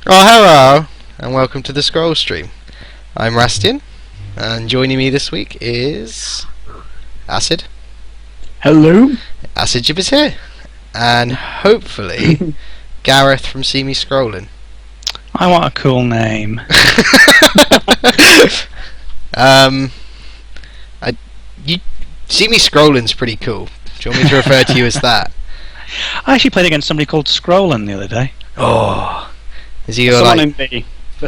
Oh, hello, and welcome to the Scrollstream. I'm Rastien, and joining me this week is Acid. Hello. Acidjib is here, and hopefully Gareth from SeeMeScrollin. I want a cool name. SeeMeScrollin's pretty cool. Do you want me to refer to you as that? I actually played against somebody called Scrollin the other day. Oh, is he There's your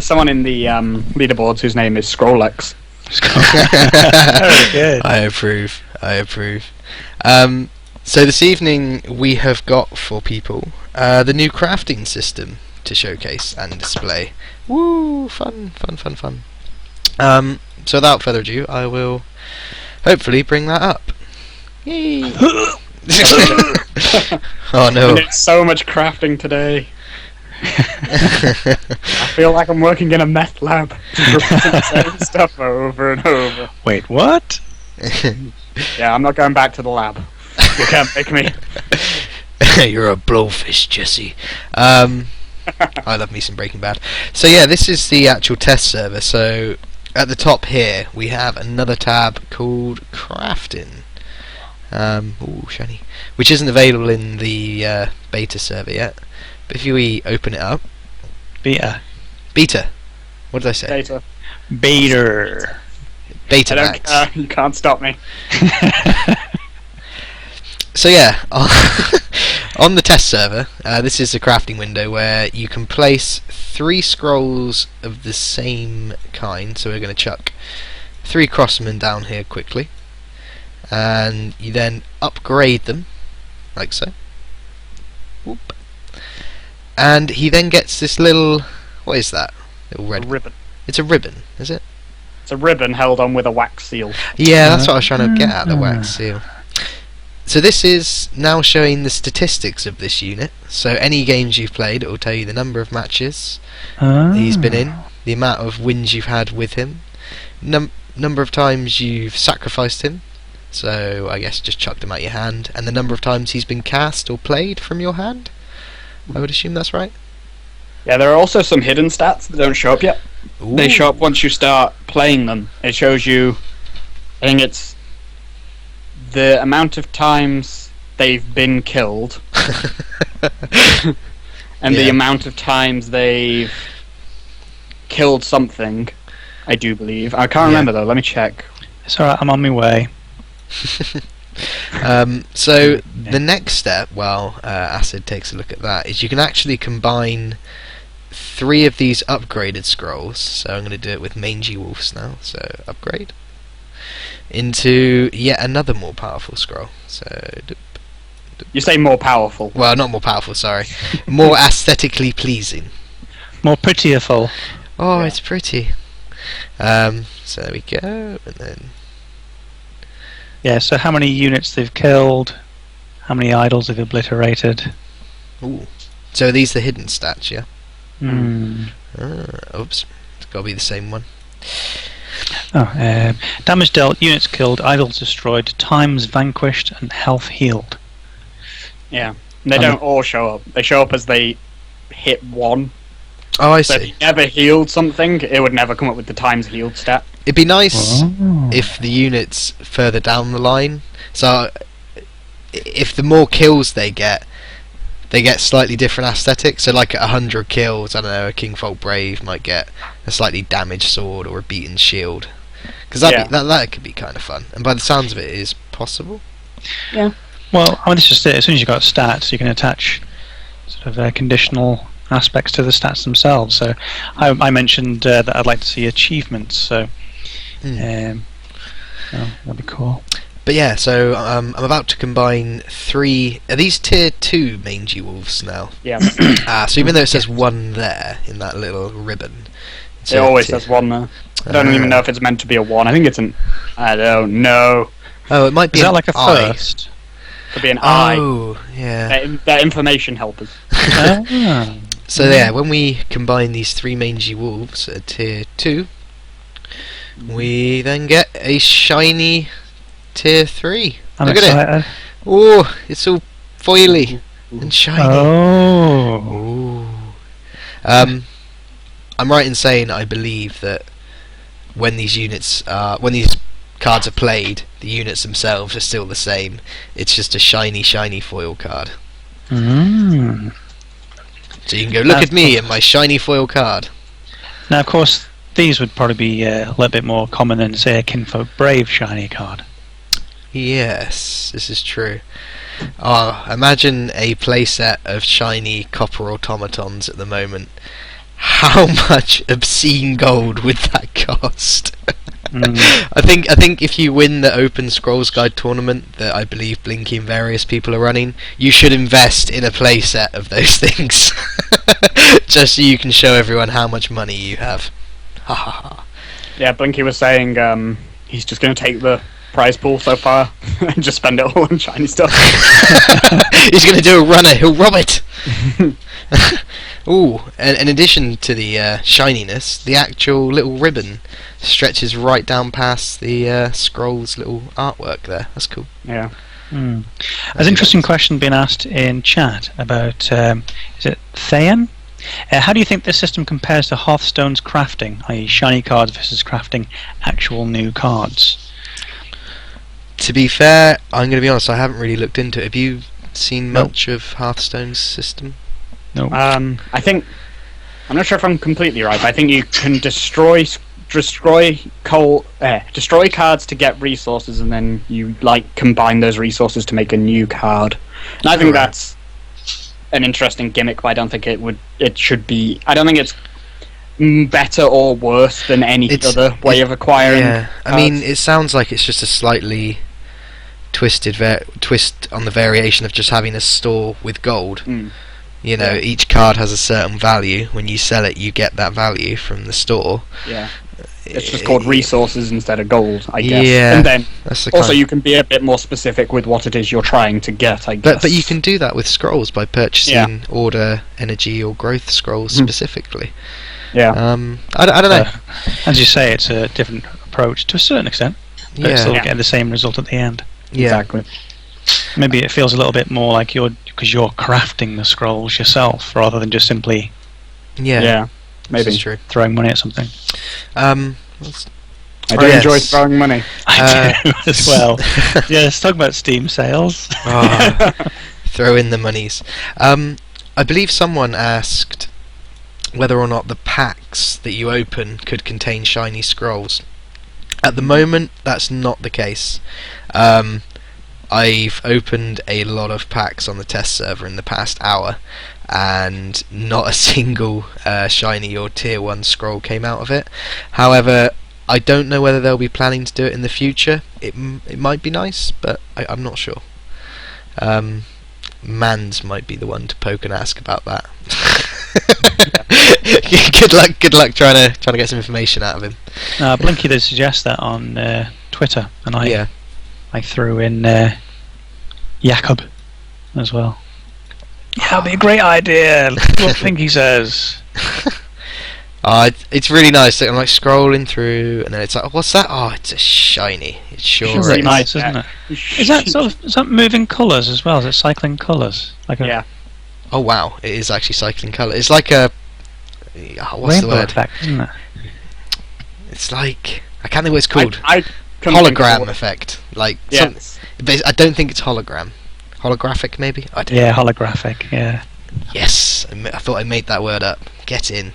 someone in the leaderboards whose name is Scrollex. Very good. I approve. So this evening we have got for people the new crafting system to showcase and display. Woo! Fun. So without further ado, I will hopefully bring that up. Yay! Oh no! And it's so much crafting today. I feel like I'm working in a meth lab, just repeating the same stuff over and over. Wait, what? Yeah, I'm not going back to the lab. You can't make me. You're a blowfish, Jesse. I love me some Breaking Bad. So yeah, this is the actual test server. So at the top here we have another tab called Crafting. Ooh, shiny. Which isn't available in the beta server yet. But if we open it up... Beta. What did I say? Data. Beta. Beta I don't Max. care. You can't stop me. So yeah, on the test server, this is a crafting window where you can place 3 scrolls of the same kind. So we're going to chuck 3 crossmen down here quickly, and you then upgrade them, like so. Whoop. And he then gets this little... what is that? Little red ribbon. It's a ribbon, is it? It's a ribbon held on with a wax seal. Yeah, that's what I was trying to get at, the wax seal. So this is now showing the statistics of this unit. So any games you've played, it will tell you the number of matches he's been in, the amount of wins you've had with him, number of times you've sacrificed him, so I guess just chucked him out your hand, and the number of times he's been cast or played from your hand. I would assume that's right. Yeah, there are also some hidden stats that don't show up yet. Ooh. They show up once you start playing them. It shows you, I think it's the amount of times they've been killed and the amount of times they've killed something, I do believe. I can't remember though, let me check. It's alright, I'm on my way. So the next step, while Acid takes a look at that, is you can actually combine 3 of these upgraded scrolls. So I'm going to do it with mangy wolves now. So upgrade into yet another more powerful scroll. So You say more powerful. well, not more powerful, sorry, more aesthetically pleasing. More prettier-ful. Oh, Yeah. it's pretty. So there we go, and then Yeah, so how many units they've killed, how many idols they've obliterated. ooh. So are these the hidden stats, yeah? Hmm. Oops, it's got to be the same one. Oh, damage dealt, units killed, idols destroyed, times vanquished, and health healed. Yeah. They don't all show up. They show up as they hit 1. Oh, I So if see. you never healed something, it would never come up with the times healed stat. It'd be nice Oh. if the units further down the line. So if the more kills they get slightly different aesthetics. So like at 100 kills, I don't know, a Kingfolk Brave might get a slightly damaged sword or a beaten shield. Because that could be kind of fun. And by the sounds of it, it is possible. Yeah. Well, I mean, this is just it. As soon as you've got stats, you can attach sort of conditional aspects to the stats themselves. So I mentioned that I'd like to see achievements, so that'd be cool. But yeah, so I'm about to combine 3... Are these tier 2 mangy wolves now? Yeah. So even though it says 1 there in that little ribbon, It always says 1 there. I don't even know if it's meant to be a 1. I think it's an... I don't know. Oh, it might be Is that an like a I. first? Could be an I. Oh, yeah. They're information helpers. Ah. So yeah, when we combine these 3 mangy wolves at tier 2, we then get a shiny tier 3. I'm Look at it. excited. Oh, it's all foily and shiny. Oh. Ooh. I'm right in saying I believe that when these cards are played, the units themselves are still the same. It's just a shiny foil card. Mm. So you can go, look at me and my shiny foil card. Now, of course, these would probably be a little bit more common than, say, a Kinfolk Brave shiny card. Yes, this is true. Imagine a playset of shiny copper automatons at the moment. How much obscene gold would that cost? I think if you win the Open Scrolls Guide tournament that I believe Blinky and various people are running, you should invest in a playset of those things. Just so you can show everyone how much money you have. Ha ha ha. Yeah, Blinky was saying he's just going to take the prize pool so far and just spend it all on shiny stuff. He's going to do a runner, he'll rob it! Ooh, and in addition to the shininess, the actual little ribbon stretches right down past the scroll's little artwork there. That's cool. Yeah. There's an interesting question being asked in chat about, is it Thayan? How do you think this system compares to Hearthstone's crafting, i.e. shiny cards versus crafting actual new cards? To be fair, I'm going to be honest, I haven't really looked into it. Have you seen Nope. much of Hearthstone's system? No. I think I'm not sure if I'm completely right, but I think you can destroy cards to get resources, and then you combine those resources to make a new card. And I think Right. that's an interesting gimmick, but I don't think it should be. I don't think it's better or worse than any other way of acquiring. Yeah, I cards. mean, it sounds like it's just a slightly twisted twist on the variation of just having a store with gold. You know, Yeah. each card has a certain value. When you sell it, you get that value from the store. Yeah. It's just called resources instead of gold, I guess. Yeah, And then that's the also kind. you can be a bit more specific with what it is you're trying to get, I guess. But you can do that with scrolls by purchasing order, energy, or growth scrolls specifically. Yeah. I don't know. As you say, it's a different approach to a certain extent, but Yeah. still get the same result at the end. Yeah. Exactly. Maybe it feels a little bit more like because you're crafting the scrolls yourself rather than just simply Yeah. Yeah. This Maybe. is true. throwing money at something. Let's- I do enjoy yes. throwing money. I do as well. Yeah, let's talk about Steam sales. Throw in the monies. I believe someone asked whether or not the packs that you open could contain shiny scrolls. At the moment, that's not the case. I've opened a lot of packs on the test server in the past hour, and not a single shiny or tier 1 scroll came out of it. However, I don't know whether they'll be planning to do it in the future. It might be nice, but I'm not sure. Mans might be the one to poke and ask about that. Good luck trying to get some information out of him. Blinky did suggest that on Twitter, and I threw in Jakob as well. Yeah, that'd be a great idea. Look what Blinky says. It's really nice. I'm like scrolling through, and then it's like, oh, what's that? Oh, it's a shiny. It sure It's is. really nice, isn't it? Is that moving colours as well? Is it cycling colours? Yeah. Oh wow, it is actually cycling colour. It's like a what's the rainbow word? effect, isn't it? It's like I can't think what it's called. I couldn't think of Hologram what- effect. Like Yes. but I don't think it's hologram. Holographic maybe. I don't Yeah, know. holographic. Yeah. Yes, I thought I made that word up. Get in.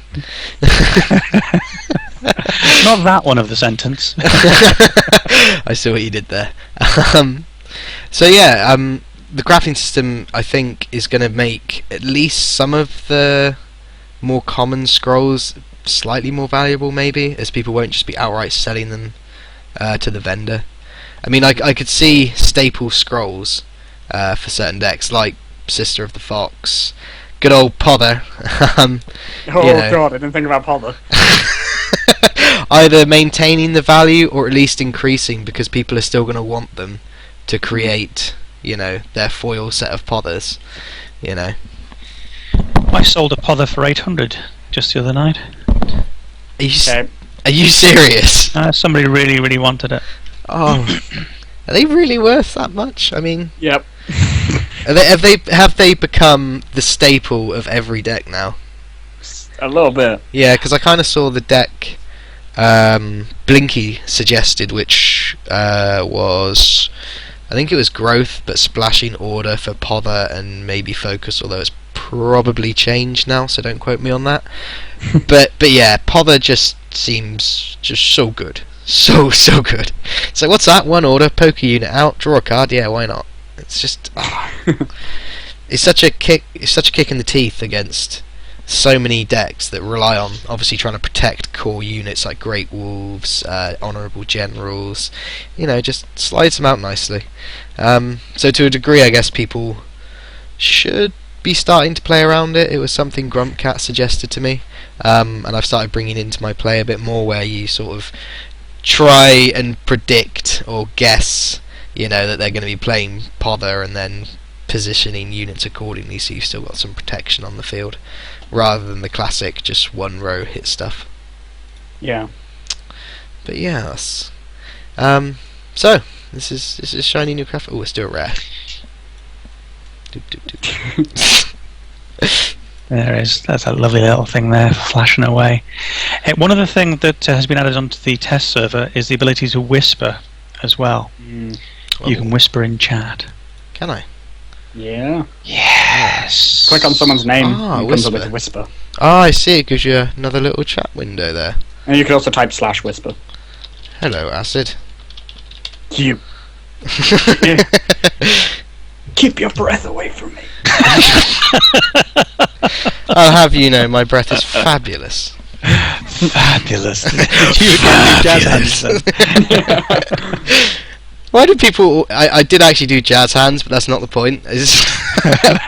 Not that one of the sentence. I see what you did there. So yeah, the crafting system I think is going to make at least some of the more common scrolls slightly more valuable, maybe, as people won't just be outright selling them to the vendor. I mean, I could see staple scrolls for certain decks, like Sister of the Fox, good old Pother. Oh you know. god, I didn't think about Pother. Either maintaining the value or at least increasing, because people are still going to want them to create, their foil set of Pothers. I sold a pother for 800 just the other night. Are you serious? Somebody really, really wanted it. Oh, are they really worth that much? I mean, Yep. have they become the staple of every deck now? A little bit. Yeah, because I kind of saw the deck Blinky suggested, which was, I think it was Growth, but Splashing, Order for Pother, and maybe Focus, although it's probably changed now, so don't quote me on that. but yeah, Pother just seems just so good. So good. So what's that? One order, poker unit out, draw a card, yeah, why not? It's just it's such a kick in the teeth against so many decks that rely on obviously trying to protect core units like Great Wolves, Honourable Generals, just slides them out nicely. So to a degree I guess people should be starting to play around it. It was something Grumpcat suggested to me, and I've started bringing into my play a bit more, where you sort of try and predict or guess, that they're going to be playing Pother, and then positioning units accordingly so you've still got some protection on the field, rather than the classic just one row hit stuff. Yeah. But yes. So this is shiny new craft. Oh, it's still rare. Doop, doop, doop. There is. That's a lovely little thing there, flashing away. One other thing that has been added onto the test server is the ability to whisper as well. You can whisper in chat. Can I? Yeah. Yes. Click on someone's name and it comes up whisper. with whisper. Oh, I see. It gives you another little chat window there. And you can also type /whisper. Hello, Acid. You. Keep your breath away from me. I'll have you know, my breath is fabulous. Fabulous. You can do jazz hands then. Why do people... I did actually do jazz hands, but that's not the point.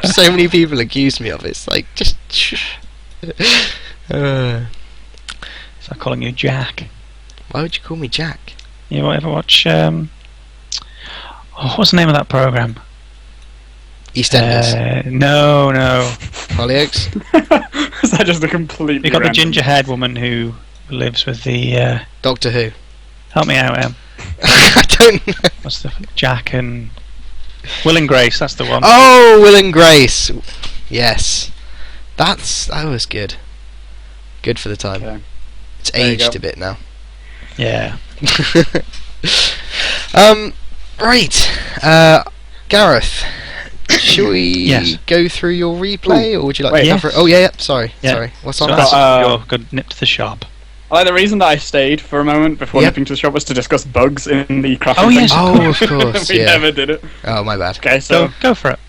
So many people accuse me of it. It's like, just... So I'm calling you Jack. Why would you call me Jack? You ever watch... what's the name of that program? EastEnders. No. Hollyoaks? Is that just a completely You got the random... ginger-haired woman who lives with the... Doctor Who. Help me out, Em. I don't know. What's the... Jack and... Will and Grace, that's the one. Oh, Will and Grace. Yes. That was good. Good for the time. Okay. It's There you aged go. a bit now. Yeah. Right. Gareth, shall we Yes. go through your replay, or would you like wait. to cover it? Oh, yeah. Sorry. Yeah. Sorry. What's So on that's that? your good nip to the shop. The reason that I stayed for a moment before Yep. nipping to the shop was to discuss bugs in the crafting Oh, yes. thing. Oh, of course. We Yeah. never did it. Oh, my bad. Okay, so So, go for it.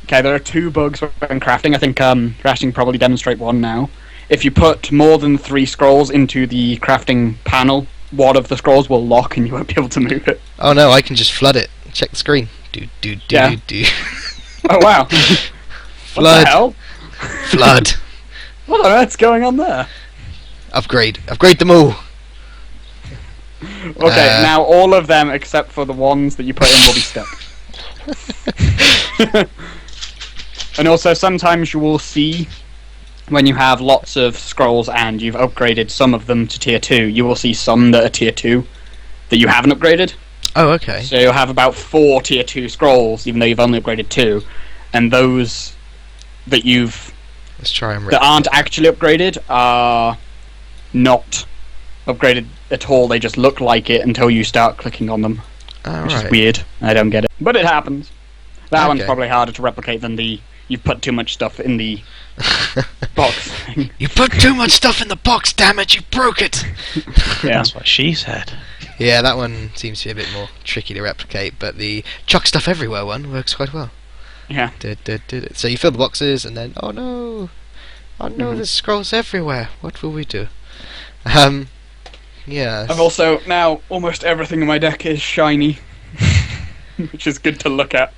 there are 2 bugs when crafting. I think Rastien can probably demonstrate one now. If you put more than 3 scrolls into the crafting panel, one of the scrolls will lock and you won't be able to move it. Oh no, I can just flood it. Check the screen. Do. Yeah. Oh wow! What Flood. the hell? Flood. What on earth's going on there? Upgrade them all. Okay, now all of them except for the ones that you put in will be stuck. And also sometimes you will see when you have lots of scrolls and you've upgraded some of them to tier 2, you will see some that are tier 2 that you haven't upgraded. Oh, okay. So you'll have about 4 tier 2 scrolls, even though you've only upgraded 2, and those that Let's try and that aren't actually upgraded are not upgraded at all. They just look like it until you start clicking on them, which is weird. I don't get it, but it happens. That one's Okay. probably harder to replicate than the you've put too much stuff in the box thing. You put too much stuff in the box, damn it, you broke it! Yeah. That's what she said. Yeah, that one seems to be a bit more tricky to replicate, but the chuck stuff everywhere one works quite well. Yeah. So you fill the boxes, and then, oh no, there's scrolls everywhere. What will we do? Yeah. I've also now almost everything in my deck is shiny, which is good to look at.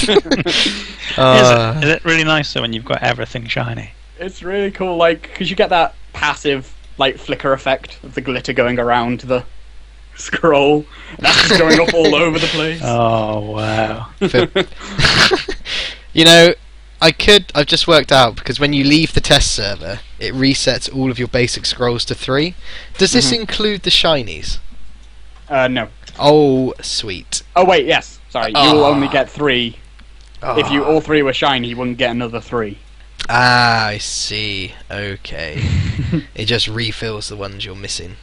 Is it really nice though when you've got everything shiny? It's really cool, like, because you get that passive, like, flicker effect of the glitter going around the scroll. And that's just going up all over the place. Oh wow! You know, I've just worked out, because when you leave the test server, it resets all of your basic scrolls to 3. Does this include the shinies? No. Oh, sweet. Oh, wait, yes. Sorry, you will Ah. only get 3. If you all 3 were shiny, you wouldn't get another 3. Ah, I see. Okay. It just refills the ones you're missing.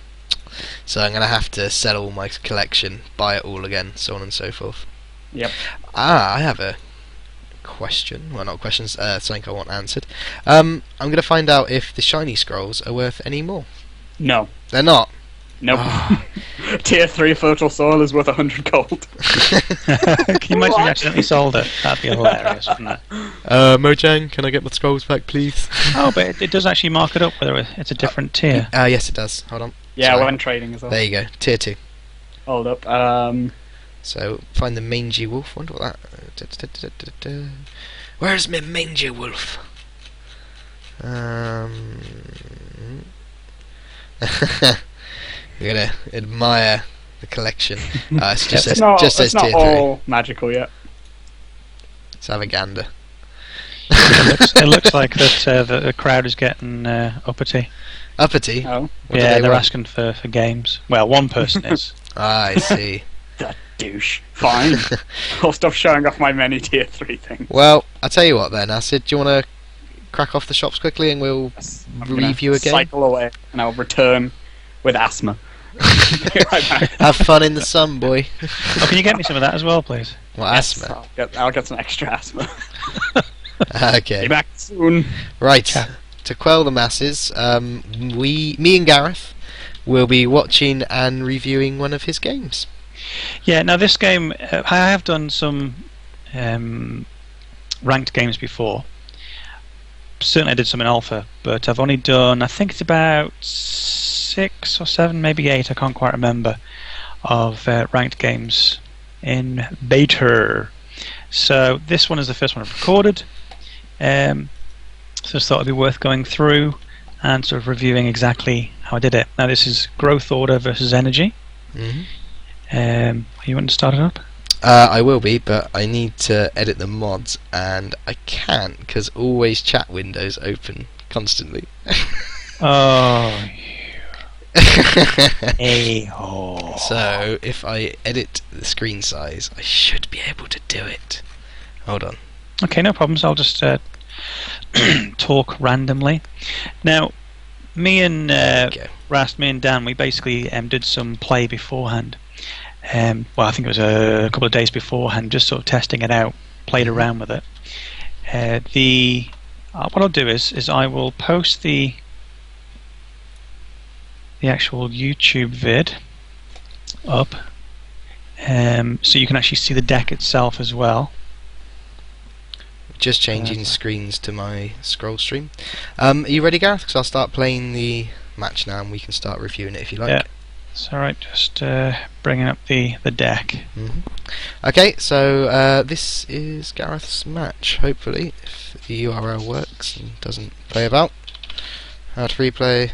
So I'm going to have to sell all my collection, buy it all again, so on and so forth. Yep. Ah, I have a question. Well, not questions, something I want answered. I'm going to find out if the shiny scrolls are worth any more. No. They're not. Nope. Oh. Tier 3 fertile soil is worth 100 gold. Can you imagine you accidentally sold it? That'd be hilarious, wouldn't it? Mojang, can I get my scrolls back, please? Oh, but it does actually mark it up whether it's a different tier. Yes, it does. Hold on. Yeah, Sorry. when trading as well. There you go. Tier 2. Hold up. So, find the mangy wolf. Wonder what that... Where's my mangy wolf? You're gonna admire the collection. It just says it's not tier 3. all magical yet. Let's have a gander. It looks like that the crowd is getting uppity. Uppity? Oh. What do Yeah, they they're want? asking for games. Well, one person is. Ah, I see. That douche. Fine. I'll stop showing off my many tier 3 things. Well, I'll tell you what then, Acid. Do you want to crack off the shops quickly and we'll I'm gonna review again? Cycle away and I'll return with asthma. Be right back. Have fun in the sun, boy. Oh, can you get me some of that as well, please? What, asthma? I'll get some extra asthma. Okay. Be back soon. Right. Yeah. To quell the masses, me and Gareth will be watching and reviewing one of his games. Yeah, now this game, I have done some ranked games before. Certainly I did some in alpha, but I've only done, I think it's about 6 or 7, maybe 8, I can't quite remember, of ranked games in beta. So this one is the first one I've recorded. So just thought it'd be worth going through and sort of reviewing exactly how I did it. Now this is growth order versus energy. Mm-hmm. You want to start it up? I will be, but I need to edit the mods, and I can't because always chat windows open constantly. Oh, a-hole. So if I edit the screen size, I should be able to do it. Hold on. Okay, no problems. I'll just talk randomly. Now, me and Rast, me and Dan, we basically did some play beforehand. Well, I think it was a couple of days beforehand, just sort of testing it out, played around with it. What I'll do is I will post the actual YouTube vid up, so you can actually see the deck itself as well. Just changing screens to my Scrollstream. Are you ready, Gareth? Because I'll start playing the match now, and we can start reviewing it if you like. Yeah. It's alright, just bringing up the deck. Mm-hmm. Okay, so this is Gareth's match, hopefully, if the URL works and doesn't play about. How to replay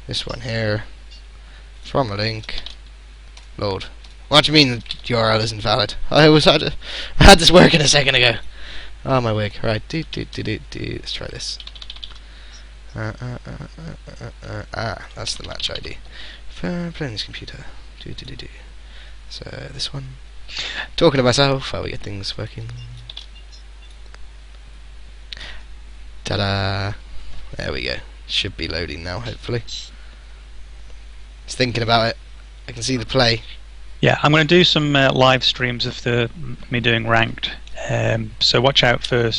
this one here from a link. Lord. What do you mean the URL isn't valid? I had this working a second ago. Oh my wig. Right, let's try this. That's the match ID. Playing this computer. So this one. Talking to myself while we get things working. Ta-da! There we go. Should be loading now, hopefully. Just thinking about it. I can see the play. Yeah, I'm going to do some live streams of me doing ranked. So watch out for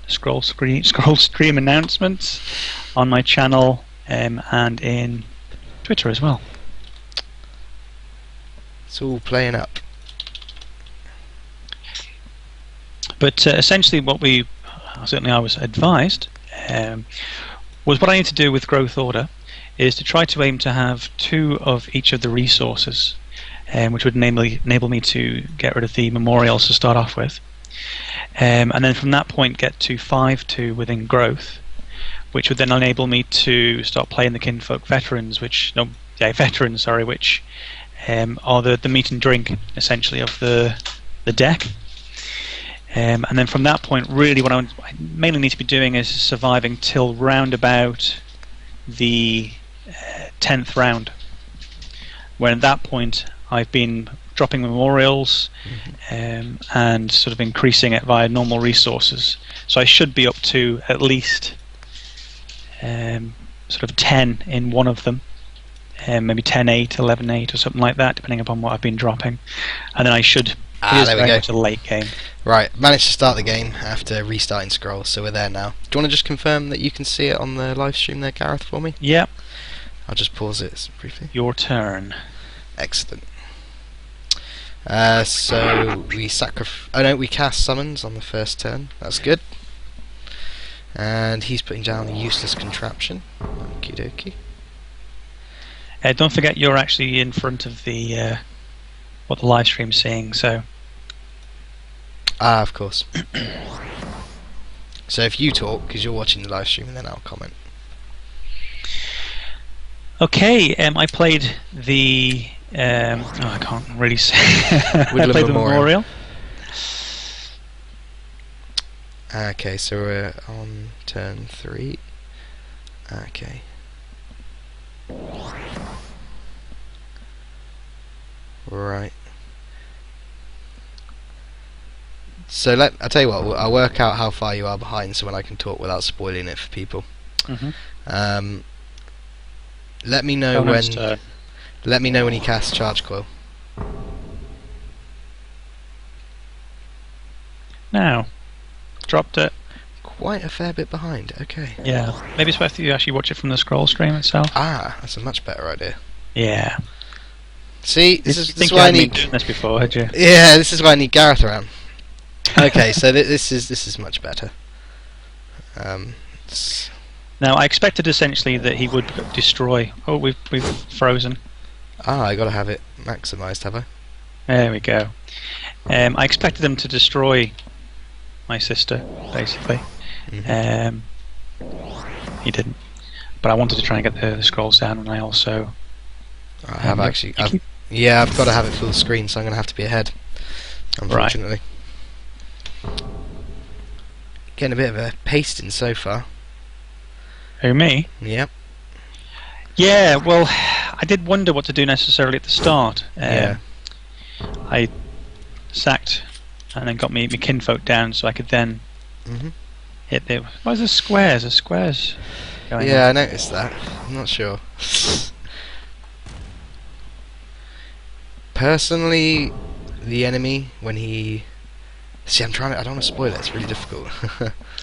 Scrollstream announcements on my channel and in Twitter as well. It's all playing up. But essentially what certainly I was advised, was what I need to do with growth order is to try to aim to have 2 of each of the resources, which would enable me to get rid of the memorials to start off with. And then from that point get to 5-2 within growth, which would then enable me to start playing the Kinfolk veterans, which are the meat and drink essentially of the deck. And then from that point, really what I mainly need to be doing is surviving till round about the 10th round, where at that point I've been dropping memorials, and sort of increasing it via normal resources. So I should be up to at least sort of 10 in one of them, maybe 10-8, 11-8 or something like that, depending upon what I've been dropping. And then I should... there we go. Much a late game. Right, managed to start the game after restarting Scroll, so we're there now. Do you want to just confirm that you can see it on the live stream there, Gareth, for me? Yeah. I'll just pause it briefly. Your turn. Excellent. So we cast summons on the first turn. That's good. And he's putting down a useless contraption. Okie dokie. Don't forget you're actually in front of the what the live stream's saying. So. Of course. So if you talk, because you're watching the live stream, and then I'll comment. Okay, I played the... I can't really say. I played the Memorial. Okay, so we're on turn 3. Okay. Right. So I'll tell you what, I'll work out how far you are behind so when I can talk without spoiling it for people. Let me know when he casts Charge Coil. Now. Dropped it. Quite a fair bit behind, okay. Yeah. Maybe it's worth you actually watch it from the Scrollstream itself. That's a much better idea. Yeah. See, this is why I need... doing this before, had you? Yeah, this is why I need Gareth around. Okay, so this is much better. Now, I expected essentially that he would destroy... Oh, we've frozen. I gotta have it maximised, have I? There we go. I expected them to destroy my sister, basically. He didn't. But I wanted to try and get the scrolls down, and I also... I've got to have it full screen, so I'm going to have to be ahead, unfortunately. Right. Getting a bit of a pasting so far. Who, me? Yep. Yeah, well, I did wonder what to do necessarily at the start. I sacked and then got me kinfolk down so I could then hit the... Why is there squares? There's squares going on. I noticed that. I'm not sure. Personally, the enemy, when he... See, I don't want to spoil it, it's really difficult.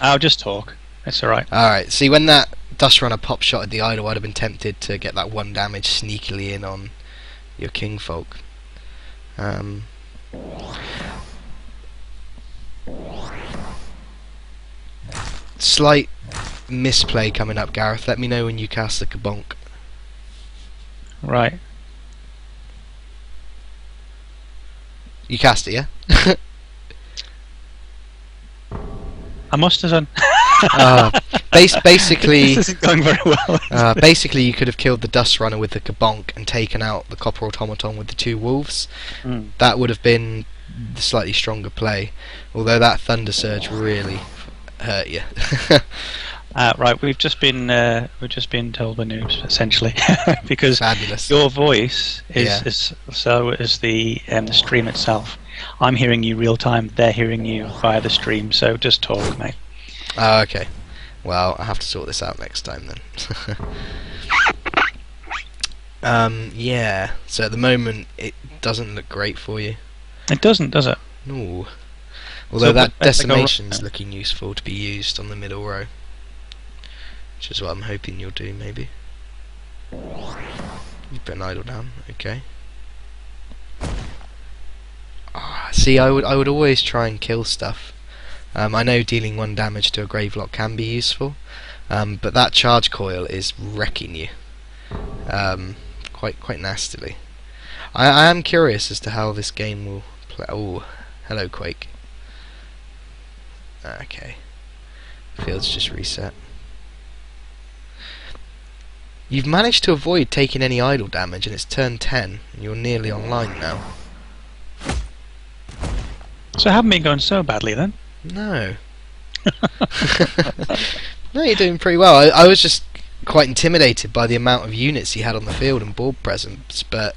I'll just talk. It's alright. Alright, see, when that Dust Runner pop shot at the idol, I'd have been tempted to get that 1 damage sneakily in on your Kingfolk. Slight misplay coming up, Gareth. Let me know when you cast the Kabonk. Right. You cast it, yeah? I must have done. Basically, this isn't going very well. Basically, you could have killed the Dust Runner with the Kabonk and taken out the Copper Automaton with the 2 wolves. That would have been the slightly stronger play, although that Thunder Surge really hurt you. Right, we've just been told we're noobs essentially because Fabulous. Your voice is so is the stream itself. I'm hearing you real time. They're hearing you via the stream. So just talk, mate. Oh, okay. Well, I have to sort this out next time then. Yeah. So at the moment, it doesn't look great for you. It doesn't, does it? No. Although that decimation's looking useful to be used on the middle row, which is what I'm hoping you'll do, maybe. You put an idol down, okay. See, I would always try and kill stuff. I know dealing 1 damage to a Gravelock can be useful, but that Charge Coil is wrecking you quite nastily. I am curious as to how this game will play. Oh, hello Quake. Okay, field's just reset. You've managed to avoid taking any idle damage, and it's turn 10, and you're nearly online now. So I haven't been going so badly then? No. No, you're doing pretty well. I was just quite intimidated by the amount of units he had on the field and board presence, but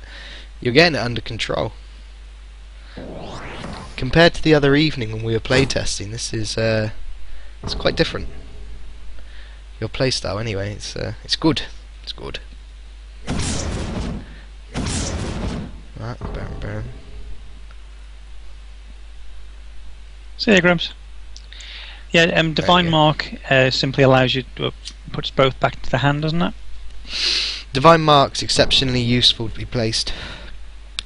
you're getting it under control. Compared to the other evening when we were playtesting, this is it's quite different. Your playstyle, anyway, it's good. It's good. Right, boom, boom. See you, Grumps. Yeah, Divine Mark simply allows you to puts both back into the hand, doesn't it? Divine Mark's exceptionally useful to be placed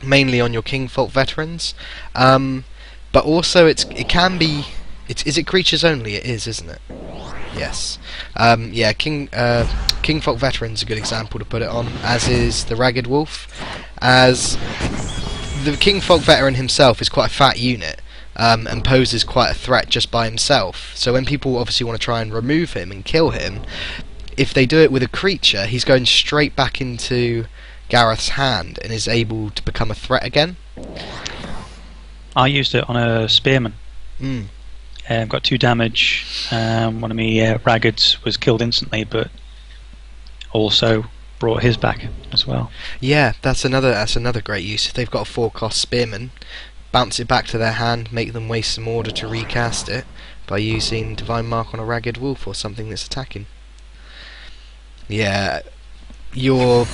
mainly on your Kingfolk veterans, but also is it creatures only? It is, isn't it? Yes. Yeah, Kingfolk veteran's a good example to put it on, as is the Ragged Wolf, as the Kingfolk veteran himself is quite a fat unit. And poses quite a threat just by himself. So when people obviously want to try and remove him and kill him, if they do it with a creature, he's going straight back into Gareth's hand and is able to become a threat again. I used it on a spearman. Got 2 damage. One of me Raggards was killed instantly, but also brought his back as well. Yeah, that's another great use. If they've got a 4-cost spearman, bounce it back to their hand, make them waste some order to recast it by using Divine Mark on a Ragged Wolf or something that's attacking. Yeah, you're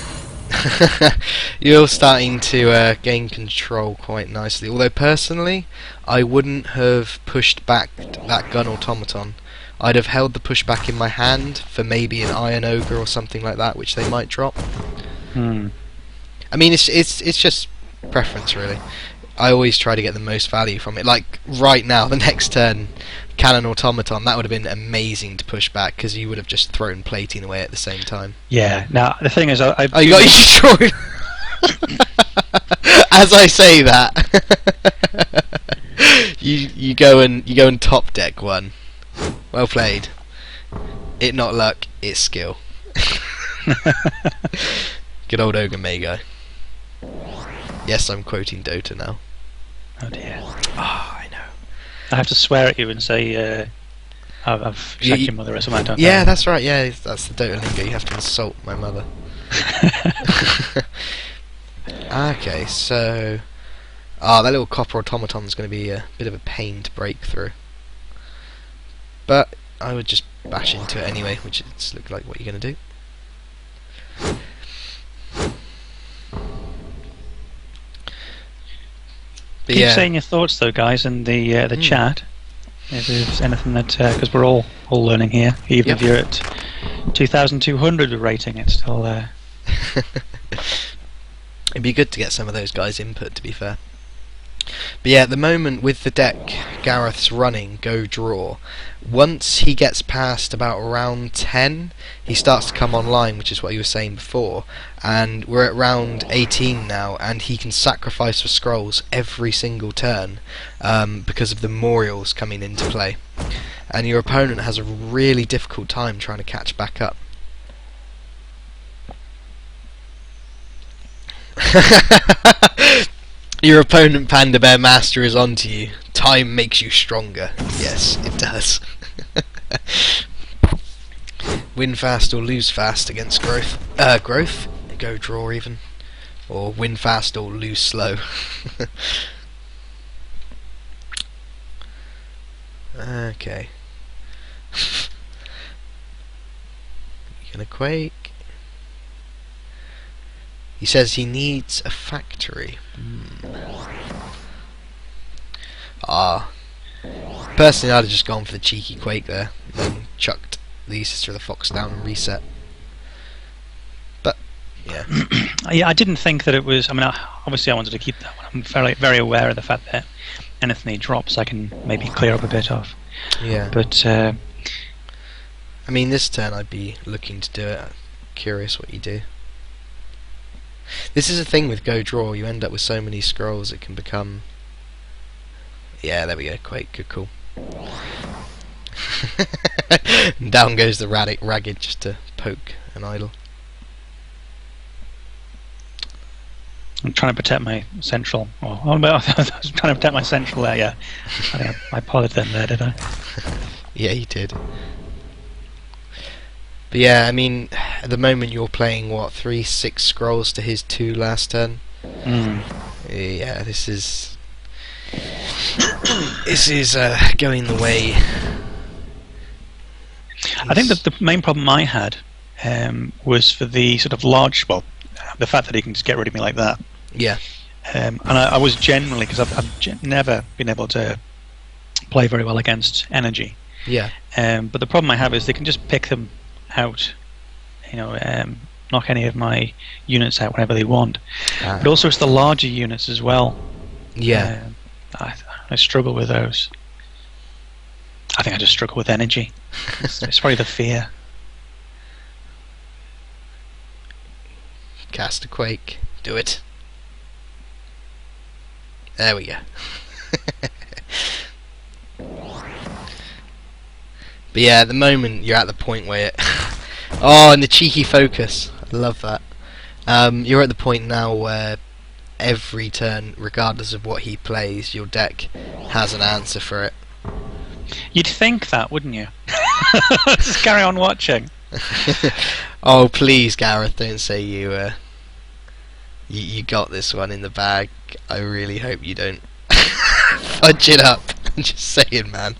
you're starting to gain control quite nicely. Although personally, I wouldn't have pushed back that gun automaton. I'd have held the pushback in my hand for maybe an Iron Ogre or something like that, which they might drop. I mean, it's just preference, really. I always try to get the most value from it. Like right now, the next turn, Cannon Automaton, that would have been amazing to push back because you would have just thrown plating away at the same time. Yeah. Now the thing is, you got you destroyed. As I say that, you go and top deck one. Well played. It not luck, it's skill. Good old Ogre Mago. Yes, I'm quoting Dota now. Oh dear. Oh, I know. I have to swear at you and say I've shagged your mother or something. I don't know. Yeah, that's right. Yeah, that's the Dota lingo. You have to insult my mother. Okay, so that little copper automaton's going to be a bit of a pain to break through. But I would just bash into it anyway, which looks like what you're going to do. Keep saying your thoughts though, guys, in the chat. If there's anything that, because we're all learning here, even if you're at 2,200 rating, it's still It'd be good to get some of those guys' input, to be fair. But yeah, at the moment with the deck Gareth's running, go draw. Once he gets past about round 10, he starts to come online, which is what you were saying before. And we're at round 18 now, and he can sacrifice for scrolls every single turn because of the memorials coming into play. And your opponent has a really difficult time trying to catch back up. Your opponent Panda Bear Master is onto you. Time makes you stronger. Yes, it does. Win fast or lose fast against growth. Go draw even. Or win fast or lose slow. Okay. You gonna quake? He says he needs a factory. Personally, I'd have just gone for the cheeky quake there, and then chucked the Sister of the Fox down and reset. But yeah, yeah, I didn't think that it was. I mean, obviously, I wanted to keep that one. I'm very, very aware of the fact that anything he drops, I can maybe clear up a bit of. Yeah. But I mean, this turn I'd be looking to do it. I'm curious what you do. This is a thing with Go Draw, you end up with so many scrolls it can become... Yeah, there we go, quake, good call. And down goes the Ragged just to poke an idol. I'm trying to protect my central. I was trying to protect my central there, yeah. I podded them there, did I? Yeah, you did. But yeah, I mean, at the moment you're playing, what, 3-6 scrolls to his 2 last turn? Yeah, this is... This is going the way. I think that the main problem I had was for the sort of large, well, the fact that he can just get rid of me like that. Yeah. And I was generally, because I've never been able to play very well against energy. Yeah. But the problem I have is they can just pick them out, knock any of my units out whenever they want. But also it's the larger units as well. Yeah. I struggle with those. I think I just struggle with energy. It's probably the fear. Cast a quake. Do it. There we go. But yeah, at the moment you're at the point where oh, and the cheeky focus. I love that. You're at the point now where every turn, regardless of what he plays, your deck has an answer for it. You'd think that, wouldn't you? Just carry on watching. Oh please, Gareth, don't say you got this one in the bag. I really hope you don't fudge it up. I'm just saying, man.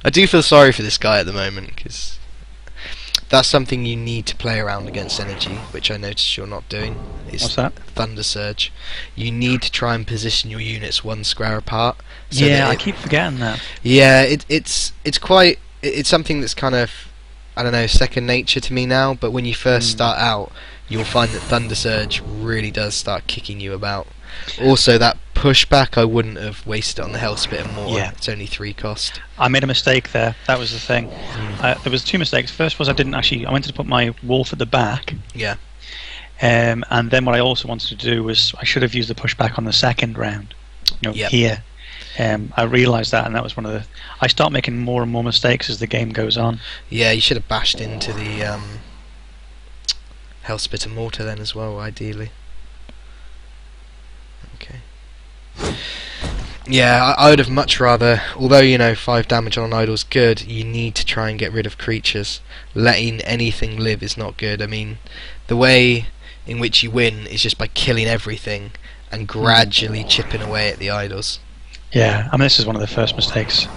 I do feel sorry for this guy at the moment, because that's something you need to play around against energy, which I noticed you're not doing. What's that? Thunder Surge. You need to try and position your units one square apart. So Yeah, I keep forgetting that. Yeah, it's something that's kind of, I don't know, second nature to me now. But when you first start out, you'll find that Thunder Surge really does start kicking you about. Also, that pushback, I wouldn't have wasted it on the Hellspit more. Yeah. It's only 3 cost. I made a mistake there. That was the thing. There was 2 mistakes. First was I wanted to put my wolf at the back. Yeah. And then what I also wanted to do was I should have used the pushback on the second round. Here. I realised that, and that was one of the. I start making more and more mistakes as the game goes on. Yeah, you should have bashed into the Hellspit and Mortar then as well, ideally. Okay. Yeah, I would have much rather, although 5 damage on an idol's good, you need to try and get rid of creatures. Letting anything live is not good. I mean, the way in which you win is just by killing everything and gradually chipping away at the idols. Yeah, I mean, this is one of the first mistakes.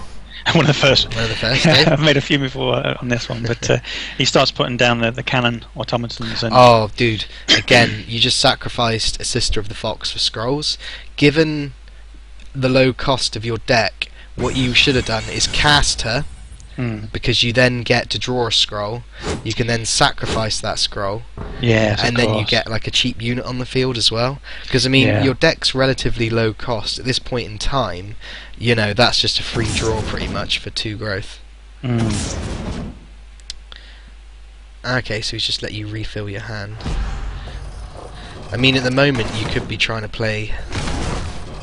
One of the first. I've made a few before on this one, but he starts putting down the cannon automatons. And oh, dude! Again, you just sacrificed a Sister of the Fox for scrolls. Given the low cost of your deck, what you should have done is cast her, because you then get to draw a scroll. You can then sacrifice that scroll. Yes, and then you get like a cheap unit on the field as well. Because I mean, your deck's relatively low cost at this point in time. That's just a free draw pretty much for 2 growth. Okay, so he's just let you refill your hand. I mean, at the moment you could be trying to play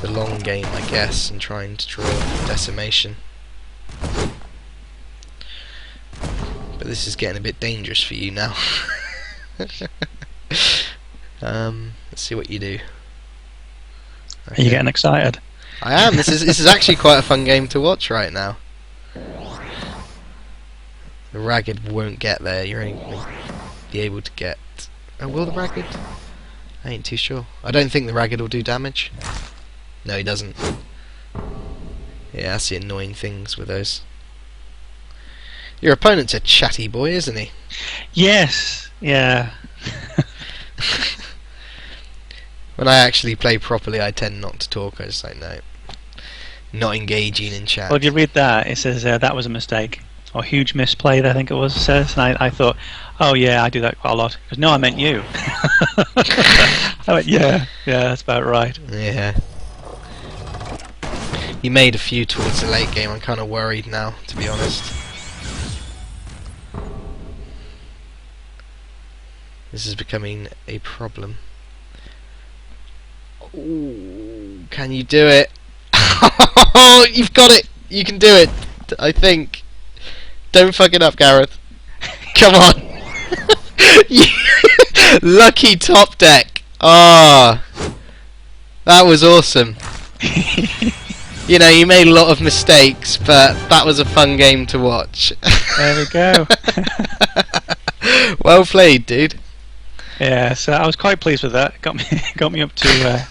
the long game, I guess, and trying to draw decimation. But this is getting a bit dangerous for you now. Let's see what you do. Okay. Are you getting excited? I am. This is actually quite a fun game to watch right now. The Ragged won't get there. You're only going to be able to get. Oh, will the Ragged? I ain't too sure. I don't think the Ragged will do damage. No, he doesn't. Yeah, that's the annoying things with those. Your opponent's a chatty boy, isn't he? Yes. Yeah. When I actually play properly, I tend not to talk. I just no, not engaging in chat. Well, if you read that, it says that was a mistake, or huge misplayed, I think it was. It says, and I thought, oh yeah, I do that quite a lot. Because no, I meant you. I went, yeah, that's about right. Yeah. You made a few towards the late game. I'm kind of worried now, to be honest. This is becoming a problem. Ooh, can you do it? Oh, you've got it! You can do it! I think. Don't fuck it up, Gareth. Come on! Lucky top deck! Ah, that was awesome. You know, you made a lot of mistakes, but that was a fun game to watch. There we go. Well played, dude. Yeah, so I was quite pleased with that. Got me up to.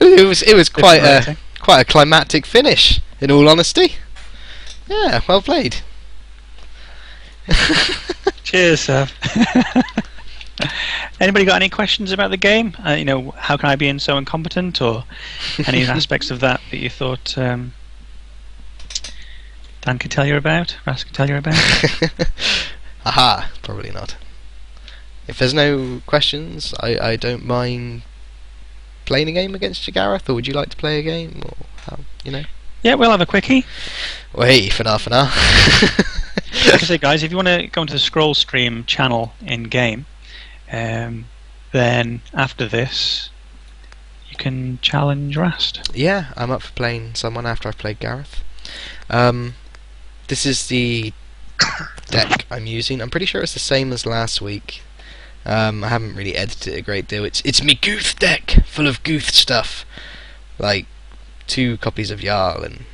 It was quite a climactic finish, in all honesty. Yeah, well played. Cheers, Sav. Anybody got any questions about the game? You know, how can I be so incompetent, or any aspects of that you thought Dan could tell you about? Ras could tell you about? Aha, probably not. If there's no questions, I don't mind playing a game against you, Gareth, or would you like to play a game? Or how, you know? Yeah, we'll have a quickie. Wait, for now. Like I say, guys, if you want to go into the Scrollstream channel in game, then after this, you can challenge Rast. Yeah, I'm up for playing someone after I've played Gareth. This is the deck I'm using. I'm pretty sure it's the same as last week. I haven't really edited it a great deal. It's me Gooth deck, full of Gooth stuff, like 2 copies of Jarl and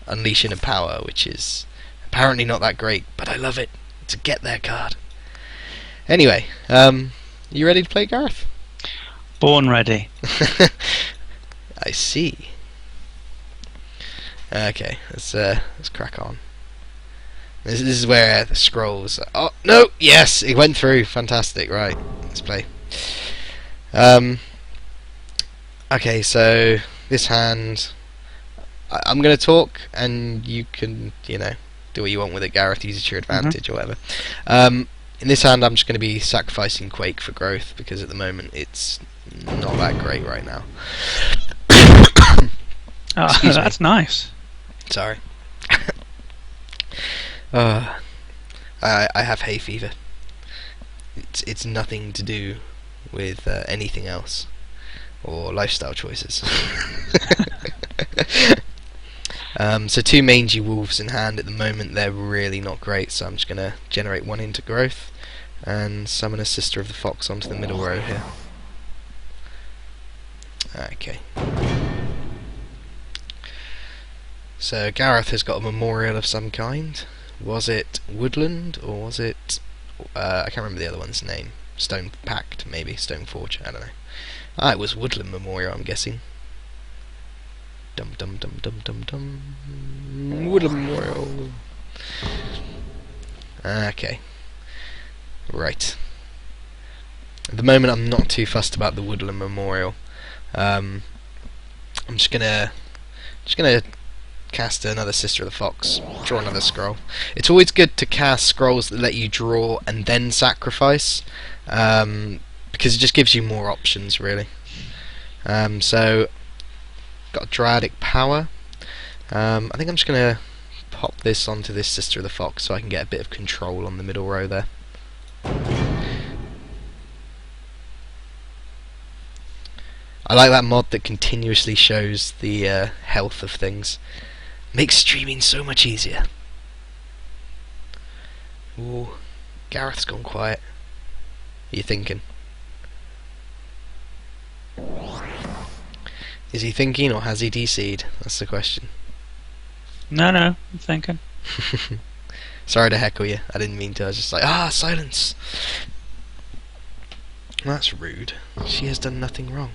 Unleashing of Power, which is apparently not that great, but I love it. It's a get there card. Anyway, you ready to play, Gareth? Born ready. I see. Okay, let's crack on. This is where the scrolls. Oh no! Yes, it went through. Fantastic. Right, let's play. Okay, so this hand, I'm going to talk, and you can, you know, do what you want with it, Gareth. Use it to your advantage or whatever. In this hand, I'm just going to be sacrificing Quake for growth because at the moment it's not that great right now. Oh, that's nice. Sorry. I have hay fever. It's nothing to do with anything else or lifestyle choices. So 2 mangy wolves in hand at the moment. They're really not great, so I'm just gonna generate 1 into growth and summon a Sister of the Fox onto the middle row here. Okay. So Gareth has got a memorial of some kind. Was it Woodland, or was it... I can't remember the other one's name. Stone Pact, maybe. Stone Forge, I don't know. Ah, it was Woodland Memorial, I'm guessing. Dum dum dum dum dum dum. Woodland Memorial. Okay. Right. At the moment I'm not too fussed about the Woodland Memorial. I'm just gonna cast another Sister of the Fox, draw another scroll. It's always good to cast scrolls that let you draw and then sacrifice, because it just gives you more options, really. So, got Dradic Power. I think I'm just going to pop this onto this Sister of the Fox so I can get a bit of control on the middle row there. I like that mod that continuously shows the health of things. Makes streaming so much easier. Ooh, Gareth's gone quiet. What are you thinking? Is he thinking, or has he DC'd? That's the question. No, I'm thinking. Sorry to heckle you. I didn't mean to. I was just like, silence. That's rude. She has done nothing wrong.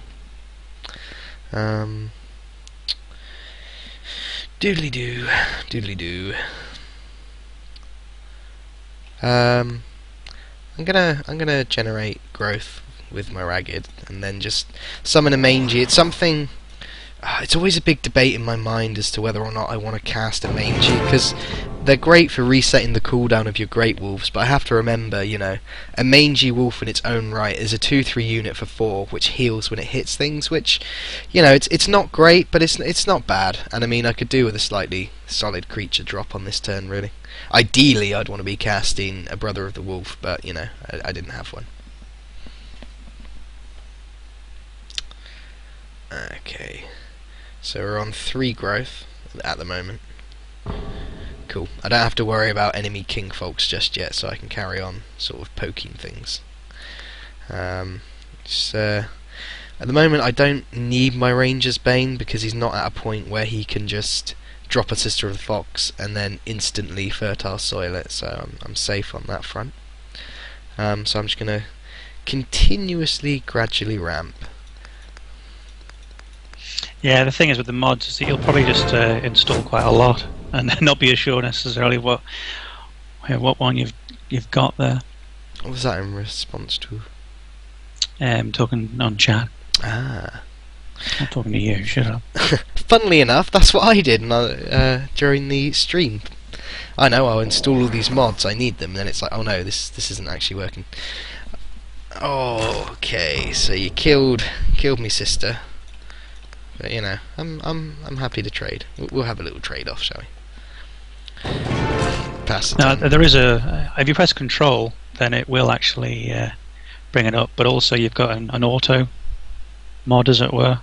Doodly doo, doodly doo. I'm gonna generate growth with my ragged, and then just summon a mangy. It's something. It's always a big debate in my mind as to whether or not I want to cast a mangy, because they're great for resetting the cooldown of your great wolves, but I have to remember, you know, a mangy wolf in its own right is a 2/3 unit for 4, which heals when it hits things, which, you know, it's not great, but it's not bad. And I mean, I could do with a slightly solid creature drop on this turn, really. Ideally, I'd want to be casting a Brother of the Wolf, but, you know, I didn't have one. Okay. So we're on 3 growth at the moment. Cool. I don't have to worry about enemy kingfolks just yet, so I can carry on sort of poking things. At the moment, I don't need my Ranger's Bane because he's not at a point where he can just drop a Sister of the Fox and then instantly fertile soil it, so I'm safe on that front. So I'm just going to continuously, gradually ramp. Yeah, the thing is with the mods is that you'll probably just install quite a lot and not be sure necessarily what one you've got there. What was that in response to? Talking on chat. Ah. I'm talking to you, shut up. Funnily enough, that's what I did during the stream. I know, I'll install all these mods, I need them, and then it's like, oh no, this isn't actually working. Oh, okay, so you killed me sister. But you know, I'm happy to trade. We'll have a little trade off, shall we? Pass it. Now, there is if you press Control, then it will actually bring it up. But also, you've got an auto mod, as it were.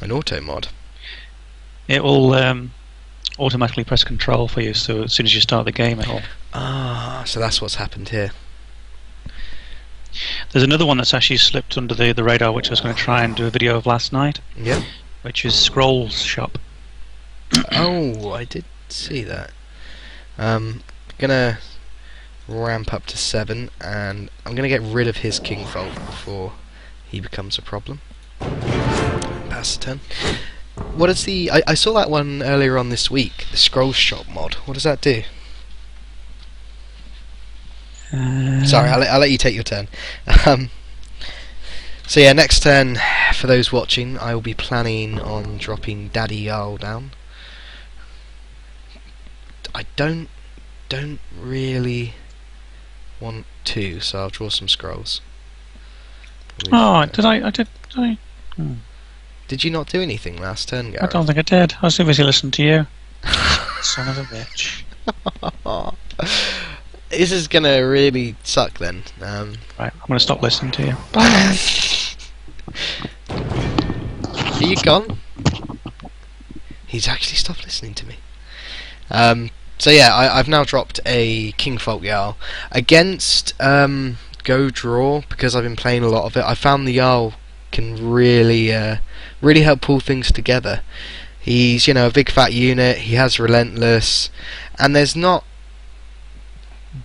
An auto mod. It will automatically press Control for you. So as soon as you start the game, it'll. Ah, so that's what's happened here. There's another one that's actually slipped under the radar, which I was going to try and do a video of last night. Yeah. Which is Scroll's shop. Oh, I did see that. Gonna ramp up to 7, and I'm gonna get rid of his King Fault before he becomes a problem. Pass the turn. What is the? I saw that one earlier on this week. The Scroll Shop mod. What does that do? Sorry, I'll let you take your turn. So yeah, next turn, for those watching, I will be planning on dropping Daddy Jarl down. I don't really want to, so I'll draw some scrolls. Oh, did I? Did you not do anything last turn, Gareth? I don't think I did. I was too busy listening to you. Son of a bitch. This is gonna really suck then. Right, I'm gonna stop listening to you. Bye. Are you gone? He's actually stopped listening to me. So yeah, I've now dropped a King Folk Jarl against Go Draw because I've been playing a lot of it. I found the Jarl can really help pull things together. He's a big fat unit. He has Relentless, and there's not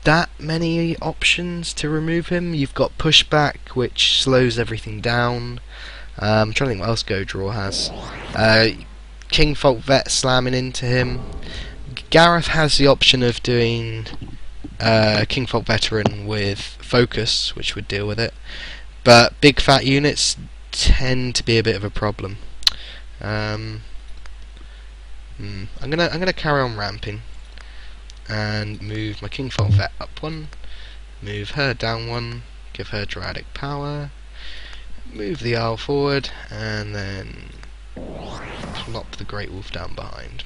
that many options to remove him. You've got Pushback, which slows everything down. I'm trying to think what else Go Draw has. King Folk Vet slamming into him. Gareth has the option of doing King Folk Veteran with Focus, which would deal with it. But big fat units tend to be a bit of a problem. I'm gonna carry on ramping and move my King Folk Vet up 1, move her down 1, give her Dramatic Power, move the Jarl forward, and then plop the Great Wolf down behind.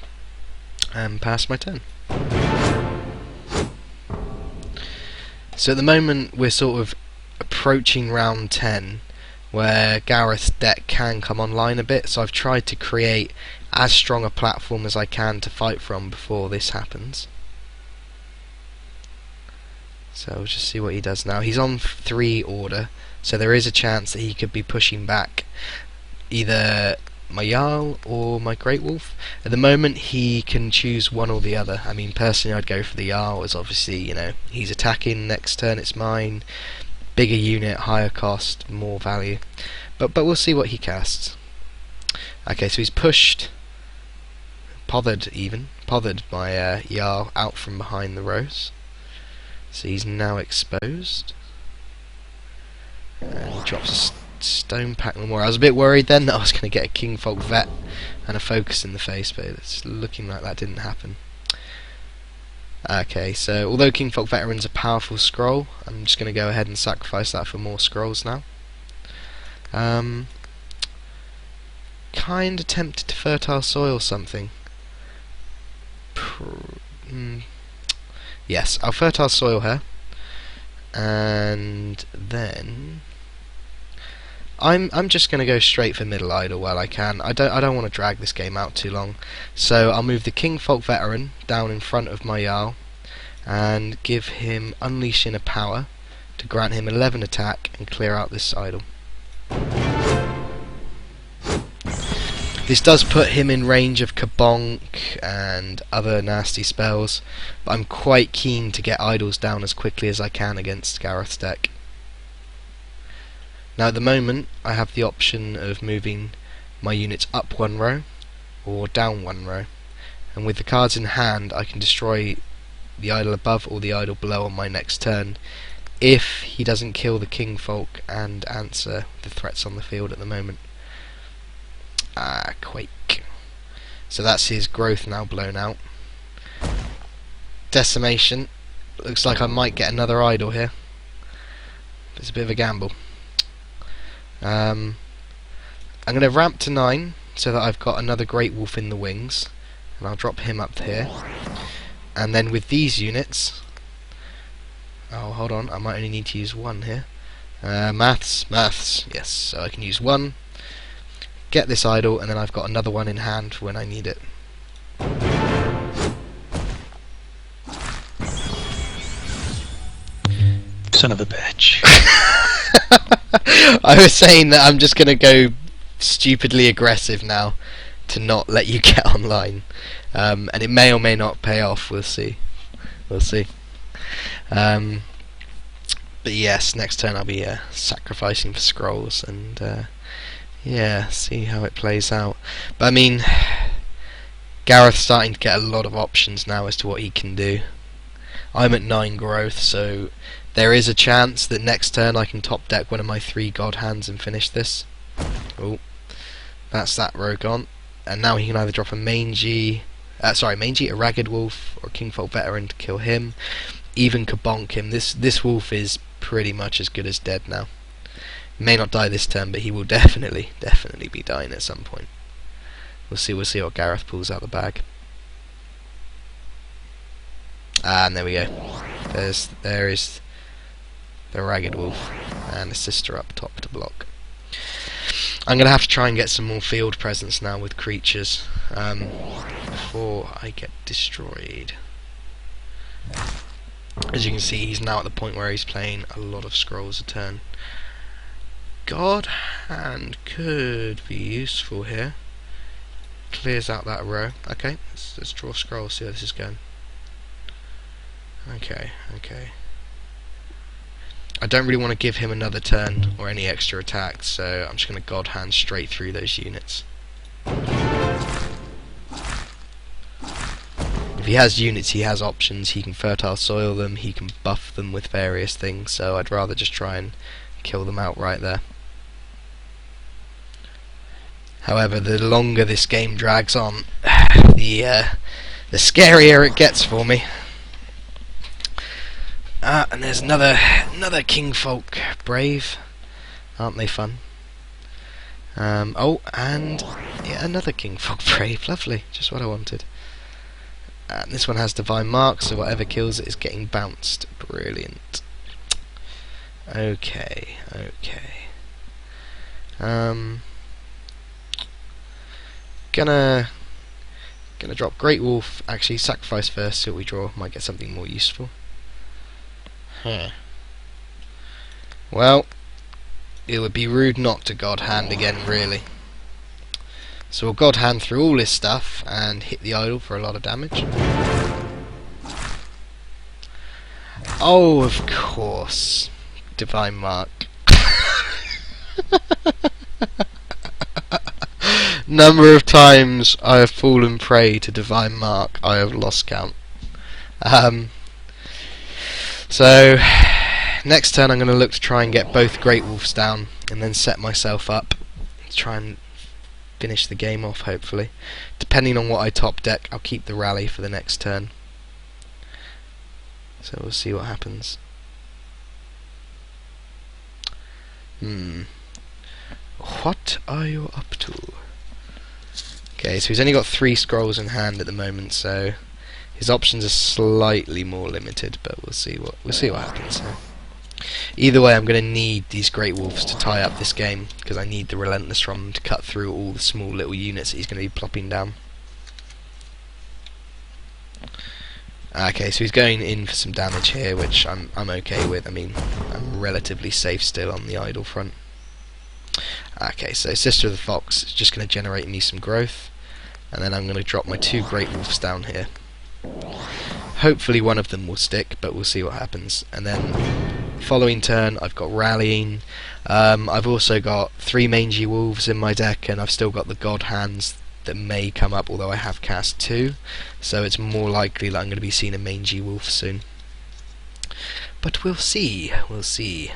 And pass my turn. So at the moment we're sort of approaching round 10, where Gareth's deck can come online a bit, so I've tried to create as strong a platform as I can to fight from before this happens. So we'll just see what he does now. He's on 3 order, so there is a chance that he could be pushing back either my Jarl or my Great Wolf. At the moment he can choose one or the other. I mean, personally I'd go for the Jarl, as obviously, he's attacking, next turn it's mine. Bigger unit, higher cost, more value. But we'll see what he casts. Okay, so he's pothered my Jarl out from behind the rows. So he's now exposed. And he drops a Stone Pack Memorial. I was a bit worried then that I was going to get a King Folk Vet and a Focus in the face, but it's looking like that didn't happen. Okay, so although King Folk Veteran's a powerful scroll, I'm just going to go ahead and sacrifice that for more scrolls now. Kinda tempted to fertile soil something. Yes, I'll fertile soil her, and then I'm just going to go straight for middle idle while I can. I don't want to drag this game out too long, so I'll move the King Folk Veteran down in front of my Jarl and give him Unleash Inner Power to grant him 11 attack and clear out this idle. This does put him in range of Kabonk and other nasty spells, but I'm quite keen to get idols down as quickly as I can against Gareth's deck. Now at the moment I have the option of moving my units up one row or down one row, and with the cards in hand I can destroy the idol above or the idol below on my next turn if he doesn't kill the King Folk and answer the threats on the field at the moment. Quake. So that's his growth now blown out. Decimation. Looks like I might get another idol here. It's a bit of a gamble. I'm going to ramp to 9 so that I've got another Great Wolf in the wings, and I'll drop him up here. And then with these units, oh hold on, I might only need to use one here. Maths, yes, so I can use one, get this idol, and then I've got another one in hand when I need it. Son of a bitch. I was saying that I'm just going to go stupidly aggressive now to not let you get online, and it may or may not pay off. We'll see. But yes, next turn I'll be sacrificing for scrolls and yeah, see how it plays out. But I mean, Gareth's starting to get a lot of options now as to what he can do. I'm at 9 growth, so there is a chance that next turn I can top deck one of my 3 god hands and finish this. Oh, that's that row gone. And now he can either drop a mangy, a ragged wolf, or a Kingfolk veteran to kill him. Even Kabonk him. This wolf is pretty much as good as dead now. He may not die this turn, but he will definitely be dying at some point. We'll see what Gareth pulls out the bag. And there we go. There is the ragged wolf and a sister up top to block. I'm going to have to try and get some more field presence now with creatures before I get destroyed. As you can see, he's now at the point where he's playing a lot of scrolls a turn. God Hand could be useful here. Clears out that row. Okay, let's draw scrolls, see how this is going. Okay. I don't really want to give him another turn or any extra attacks, so I'm just going to God Hand straight through those units. If he has units, he has options. He can fertile soil them, he can buff them with various things, so I'd rather just try and kill them outright there. However, the longer this game drags on, the scarier it gets for me. And there's another Kingfolk Brave. Aren't they fun? Oh, and yeah, another Kingfolk Brave. Lovely, just what I wanted. And this one has Divine Mark, so whatever kills it is getting bounced. Brilliant. Okay. Gonna drop Great Wolf. Actually, sacrifice first, see what we draw. Might get something more useful. Well, it would be rude not to God Hand again, really. So we'll God Hand through all this stuff and hit the idol for a lot of damage. Oh, of course. Divine Mark. Number of times I have fallen prey to Divine Mark, I have lost count. So next turn I'm going to look to try and get both Great Wolves down and then set myself up to try and finish the game off, hopefully. Depending on what I top deck, I'll keep the rally for the next turn. So we'll see what happens. What are you up to? Okay, so he's only got 3 scrolls in hand at the moment, so his options are slightly more limited, but we'll see what happens here. Either way, I'm going to need these Great Wolves to tie up this game, because I need the Relentless from them to cut through all the small little units that he's going to be plopping down. Okay, so he's going in for some damage here, which I'm okay with. I mean, I'm relatively safe still on the idle front. Okay, so Sister of the Fox is just going to generate me some growth, and then I'm going to drop my 2 Great Wolves down here. Hopefully one of them will stick, but we'll see what happens. And then following turn I've got Rallying. I've also got 3 Mangy Wolves in my deck, and I've still got the God Hands that may come up, although I have cast 2, so it's more likely that I'm going to be seeing a Mangy Wolf soon. But we'll see, we'll see.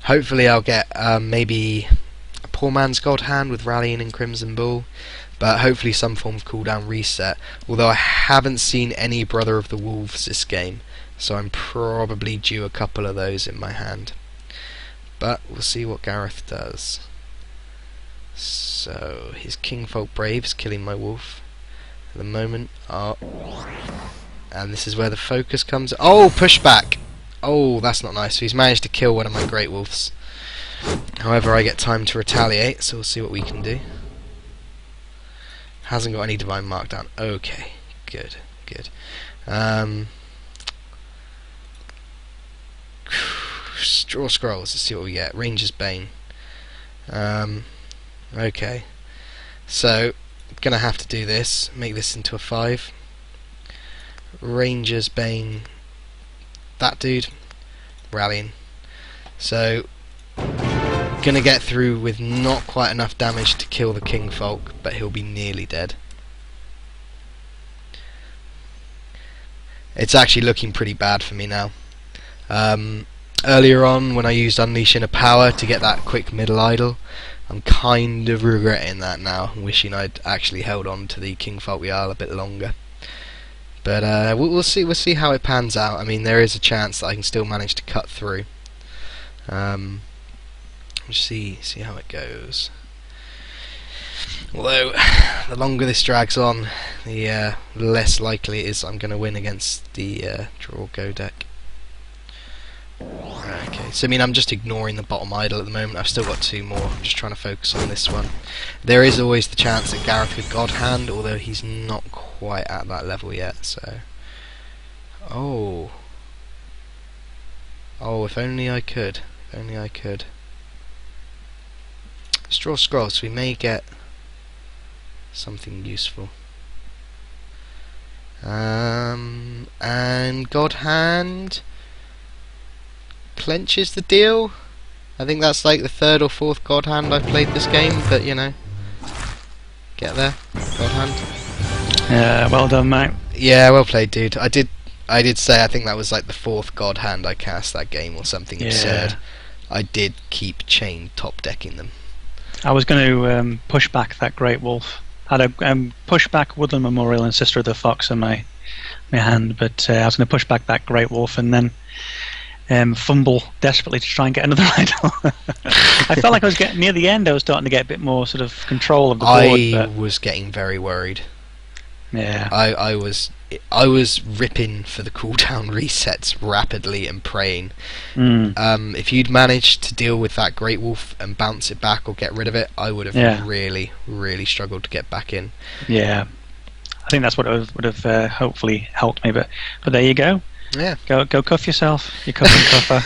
Hopefully I'll get maybe a Poor Man's God Hand with Rallying and Crimson Bull, but hopefully some form of cooldown reset, although I haven't seen any Brother of the Wolves this game, so I'm probably due a couple of those in my hand. But we'll see what Gareth does. So his Kingfolk Brave's killing my wolf at the moment. Oh, and this is where the focus comes. Oh, pushback! Oh, that's not nice. So he's managed to kill one of my Great Wolves. However, I get time to retaliate, so we'll see what we can do. Hasn't got any Divine Markdown. Okay, good, good. Draw Scrolls, let's see what we get. Ranger's Bane. Okay, so gonna have to do this, make this into a 5. Ranger's Bane, that dude, Rallying. So gonna get through with not quite enough damage to kill the Kingfolk, but he'll be nearly dead. It's actually looking pretty bad for me now. Earlier on, when I used Unleash Inner Power to get that quick middle idle, I'm kind of regretting that now, wishing I'd actually held on to the Kingfolk Jarl a bit longer. But we'll see how it pans out. I mean, there is a chance that I can still manage to cut through. We'll see how it goes. Although the longer this drags on, the less likely it is I'm going to win against the Draw Go deck. Okay, so I mean, I'm just ignoring the bottom idle at the moment. I've still got 2 more. I'm just trying to focus on this one. There is always the chance that Gareth could God Hand, although he's not quite at that level yet. So, oh, if only I could. If only I could. Let's draw Scrolls, so we may get something useful. And God Hand clenches the deal. I think that's like the 3rd or 4th God Hand I've played this game, but you know, get there, God Hand. Yeah, well done, mate. Yeah, well played, dude. I did say I think that was like the 4th God Hand I cast that game or something absurd. I did keep chain top decking them. I was going to push back that Great Wolf. I had a push back Woodland Memorial and Sister of the Fox in my hand, but I was going to push back that Great Wolf and then fumble desperately to try and get another idol. I felt like I was getting near the end. I was starting to get a bit more sort of control of the board. I was getting very worried. Yeah, I was ripping for the cooldown resets rapidly and praying. If you'd managed to deal with that Great Wolf and bounce it back or get rid of it, I would have really struggled to get back in. Yeah, I think that's what would have hopefully helped me. But there you go. Yeah, go cuff yourself. You're cuffing cuffer.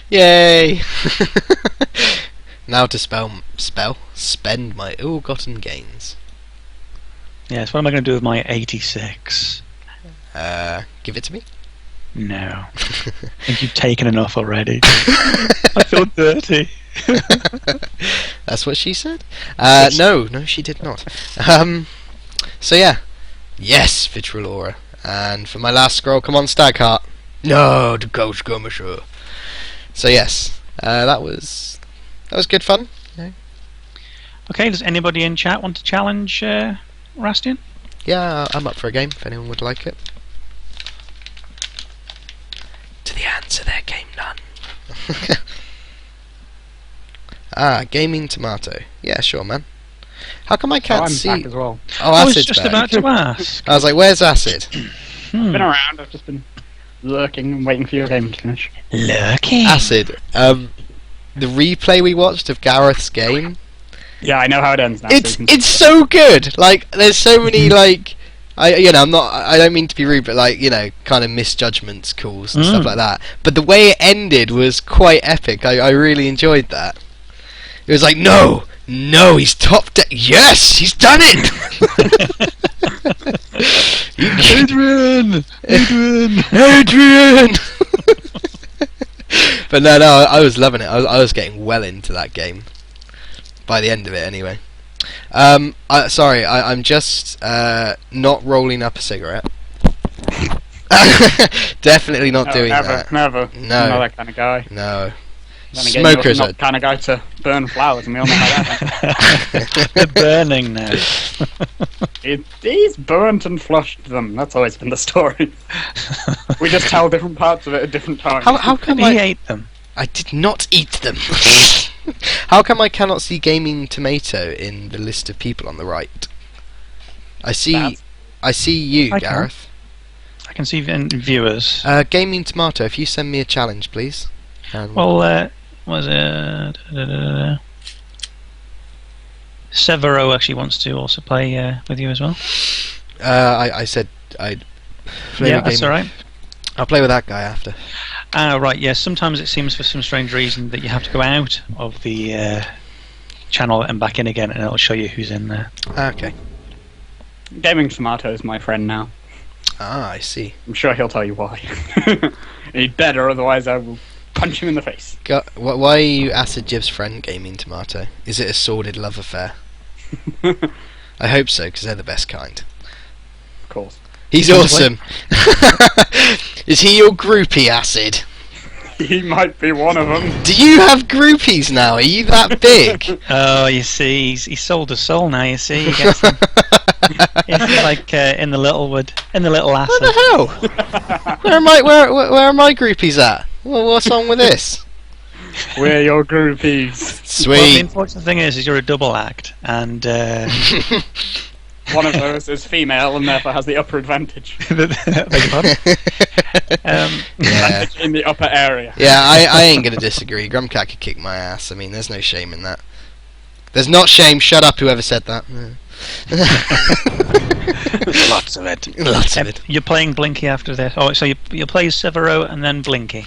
Yay! Now to spend my ill-gotten gains. Yes, what am I going to do with my 86? Give it to me? No. I think you've taken enough already. I feel dirty. That's what she said? No, she did not. So yeah. Yes, Vitral Aura. And for my last scroll, come on, Stagheart. No, the Coach Skirmisher. So yes, that was good fun. Yeah. Okay, does anybody in chat want to challenge Rastien? Yeah, I'm up for a game if anyone would like it. To the answer there came none. Gaming Tomato. Yeah, sure, man. How come I can't see? I'm back as well. Oh, I was Acid's just back. about to ask. I was like, where's Acid? Been around. I've just been lurking and waiting for your game to finish. Lurking. Acid. The replay we watched of Gareth's game. Yeah, I know how it ends now. It's so good. Like, there's so many like I'm not. I don't mean to be rude, but like, kind of misjudgments, calls and stuff like that. But the way it ended was quite epic. I really enjoyed that. It was like, no, he's top deck. Yes, he's done it. Adrian. But no, I was loving it. I was getting well into that game by the end of it, anyway. Sorry, I'm just not rolling up a cigarette. Definitely not doing that. Never. No. I'm not that kind of guy. No. Then again, Smokers you're are... not the kind of guy to burn flowers, and we all know how that They're burning now. He's burnt and flushed them. That's always been the story. We just tell different parts of it at different times. How come He ate them? I did not eat them. How come I cannot see Gaming Tomato in the list of people on the right? I see you, I Gareth. I can see viewers. Gaming Tomato, if you send me a challenge, please. Well, was it? Severo actually wants to also play with you as well. I said I'd play with that's Gaming. alright. I'll play with that guy after. Right, yes. Sometimes it seems for some strange reason that you have to go out of the channel and back in again, and it'll show you who's in there. Okay. Gaming Tomato is my friend now. Ah, I see. I'm sure he'll tell you why. He'd better, otherwise I will punch him in the face. Why are you Acidjib's friend, Gaming Tomato? Is it a sordid love affair? I hope so, because they're the best kind. Of course. He's awesome. Is he your groupie, Acid? He might be one of them. Do you have groupies now? Are you that big? Oh, you see, he's sold his soul now. You see, he gets them. He's like in the little acid. What the hell? Where are my groupies at? What's on with this? We're your groupies. Sweet. Well, the unfortunate thing is you're a double act, and one of those is female and therefore has the upper advantage. Beg your pardon? Yeah. In the upper area. Yeah, I ain't gonna disagree. Grumpcat could kick my ass. I mean, there's no shame in that. There's not shame. Shut up, whoever said that. Lots of it. Lots of it. You're playing Blinky after this. Oh, so you play Severo and then Blinky.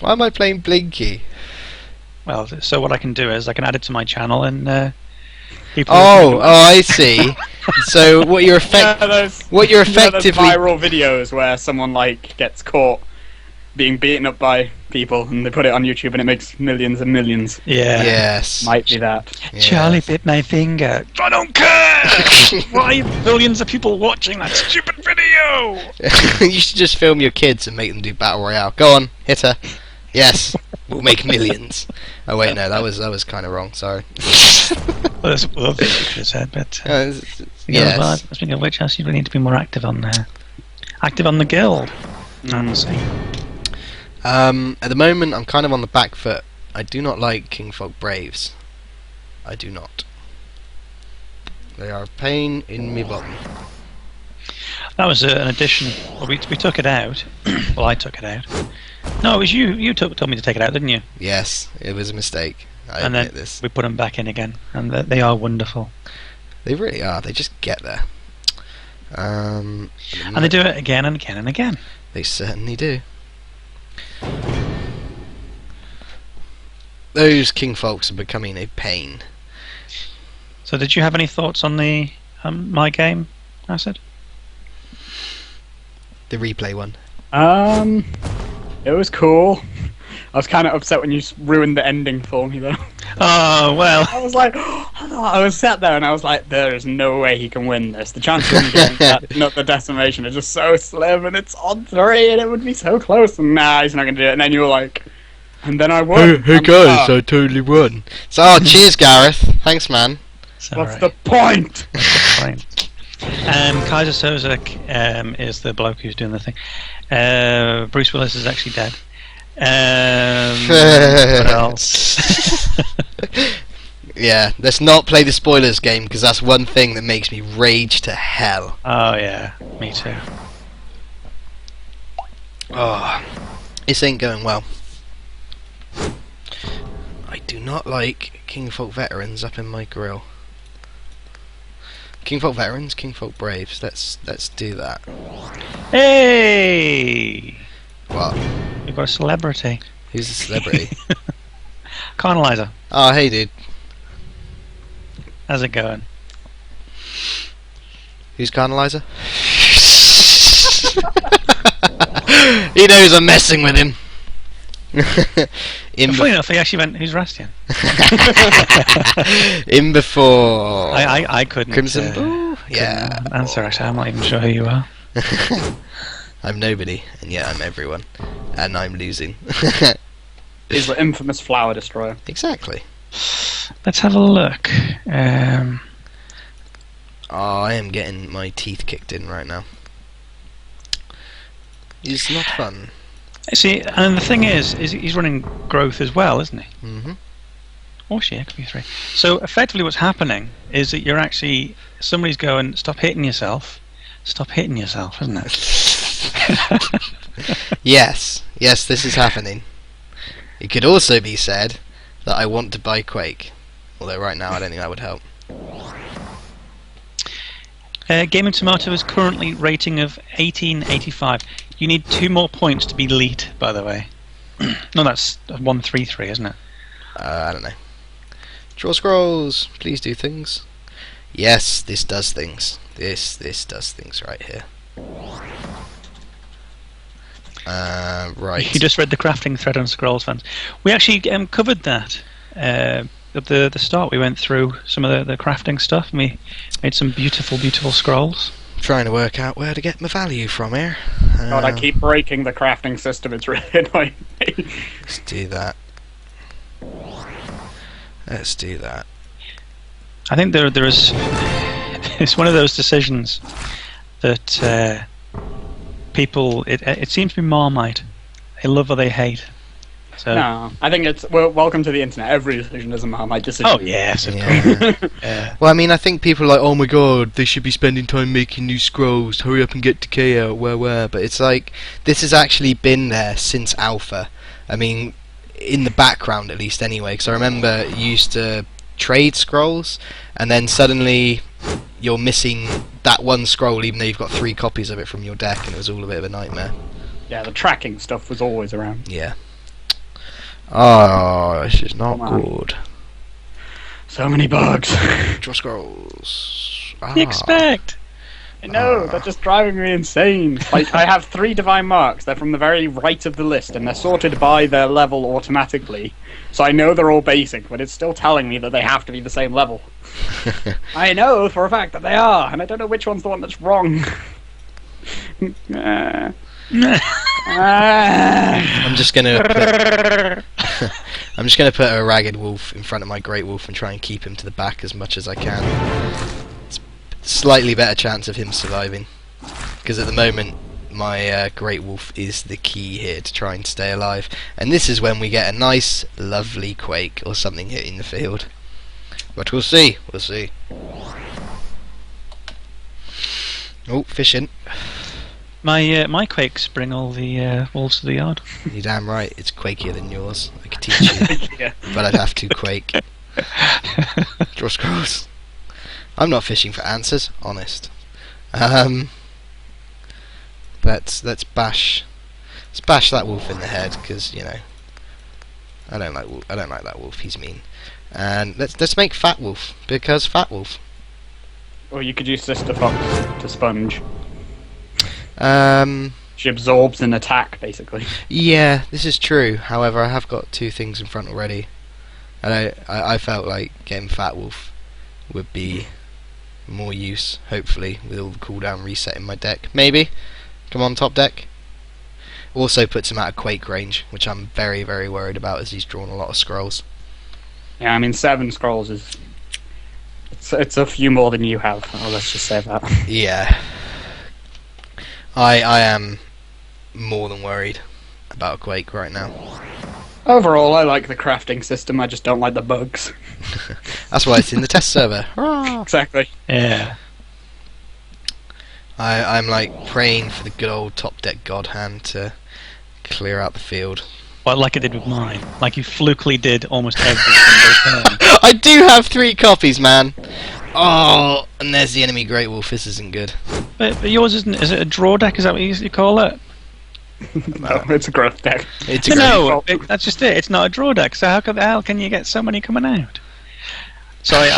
Why am I playing Blinky? Well, so what I can do is I can add it to my channel and people. Oh, I see. So what you're effectively those viral videos where someone like gets caught being beaten up by people and they put it on YouTube and it makes millions and millions. Yeah. Yes. Might be that. Yes. Charlie bit my finger. I don't care. Why millions of people watching that stupid video? You should just film your kids and make them do battle royale. Go on, hit her. Yes, we'll make millions. Oh wait, no, that was kind of wrong. Sorry. Well, that's what I should have said, but yes. Speaking of which, you really need to be more active on there. Active on the guild. See. At the moment, I'm kind of on the back foot. I do not like Kingfolk Braves. I do not. They are a pain in me bottom. That was an addition. Well, we took it out. Well, I took it out. No, it was you. You told me to take it out, didn't you? Yes, it was a mistake. I and admit then this. we put them back in again, and they are wonderful. They really are. They just get there. And they do it again and again and again. They certainly do. Those Kingfolks are becoming a pain. So, did you have any thoughts on the my game, Acid? The replay one. It was cool. I was kind of upset when you ruined the ending for me, though. Oh, well. I was like, I was sat there and I was like, there is no way he can win this. The chances of him getting that, not the decimation, are just so slim, and it's on 3, and it would be so close. And nah, he's not going to do it. And then you were like, and then I won. Hey guys, I totally won. So, cheers, Gareth. Thanks, man. What's the point? What's the point? Kaiser Soze is the bloke who's doing the thing. Bruce Willis is actually dead. What else? Yeah, let's not play the spoilers game, because that's one thing that makes me rage to hell. Oh yeah, me too. Oh, this ain't going well. I do not like Kingfolk veterans up in my grill. Kingfolk Veterans, Kingfolk Braves. Let's do that. Hey! What? We've got a celebrity. Who's the celebrity? Carnalizer. Oh, hey, dude. How's it going? Who's Carnalizer? He knows I'm messing with him. Funny enough, he actually went, who's Rastien? In before. I couldn't. Crimson Bull? Yeah. Answer, actually. I'm not even sure who you are. I'm nobody, and yet I'm everyone. And I'm losing. He's the infamous flower destroyer. Exactly. Let's have a look. Oh, I am getting my teeth kicked in right now. It's not fun. See, and the thing is he's running growth as well, isn't he? Mm-hmm. Oh, shit, it could be 3. So effectively, what's happening is that you're actually somebody's going, stop hitting yourself, isn't it? Yes, this is happening. It could also be said that I want to buy Quake, although right now I don't think that would help. Gaming Tomato is currently rating of 1885. You need 2 more points to be elite, by the way. No, that's 133, isn't it? I don't know. Draw scrolls. Please do things. Yes, this does things. This does things right here. Right. You just read the crafting thread on Scrolls fans. We actually covered that at the start. We went through some of the crafting stuff and we made some beautiful scrolls. Trying to work out where to get my value from here. God, I keep breaking the crafting system. It's really annoying me. Let's do that. Let's do that. I think there is. It's one of those decisions that people. It seems to be Marmite. They love or they hate. So. No, I think it's welcome to the internet. Every decision is a Marmite decision. Oh yes, of Yeah. course. Yeah. Well, I mean, I think people are like, oh my god, they should be spending time making new scrolls. Hurry up and get decay out. Where? But it's like this has actually been there since alpha. I mean, in the background at least, anyway. Because I remember you used to trade scrolls, and then suddenly you're missing that one scroll, even though you've got 3 copies of it from your deck, and it was all a bit of a nightmare. Yeah, the tracking stuff was always around. Yeah. Oh, this is not good. So many bugs. Draw scrolls. What do you expect? I know, they're just driving me insane. Like, I have 3 divine marks. They're from the very right of the list, and they're sorted by their level automatically. So I know they're all basic, but it's still telling me that they have to be the same level. I know for a fact that they are, and I don't know which one's the one that's wrong. I'm just gonna put a ragged wolf in front of my great wolf and try and keep him to the back as much as I can. It's slightly better chance of him surviving, because at the moment my great wolf is the key here to try and stay alive. And this is when we get a nice, lovely quake or something hitting the field. But we'll see. We'll see. Oh, fishing. My quakes bring all the wolves to the yard. You're damn right, it's quakier than yours. I could teach you, Yeah. but I'd have to quake. Draw scrolls. I'm not fishing for answers, honest. Let's bash that wolf in the head, because you know I don't like that wolf. He's mean. And let's make Fat Wolf, because Fat Wolf. Or you could use Sister Fox to sponge. She absorbs an attack, basically. Yeah, this is true. However, I have got 2 things in front already, and I felt like getting Fat Wolf would be more use, hopefully, with all the cooldown reset in my deck. Maybe. Come on, top deck. Also puts him out of Quake range, which I'm very, very worried about, as he's drawn a lot of scrolls. Yeah, I mean, 7 scrolls is... It's a few more than you have. Oh, let's just say that. Yeah. I am more than worried about Quake right now. Overall, I like the crafting system, I just don't like the bugs. That's why it's in the test server. Hurrah! Exactly. Yeah. I'm like praying for the good old top deck god hand to clear out the field. Well, like it did with mine. Like you flukily did almost every single turn. I do have 3 copies, man. Oh, and there's the enemy Great Wolf. This isn't good. But yours isn't. Is it a draw deck? Is that what you call it? No, it's a growth deck. It's a No, that's just it. It's not a draw deck. So how the hell can you get so many coming out? Sorry,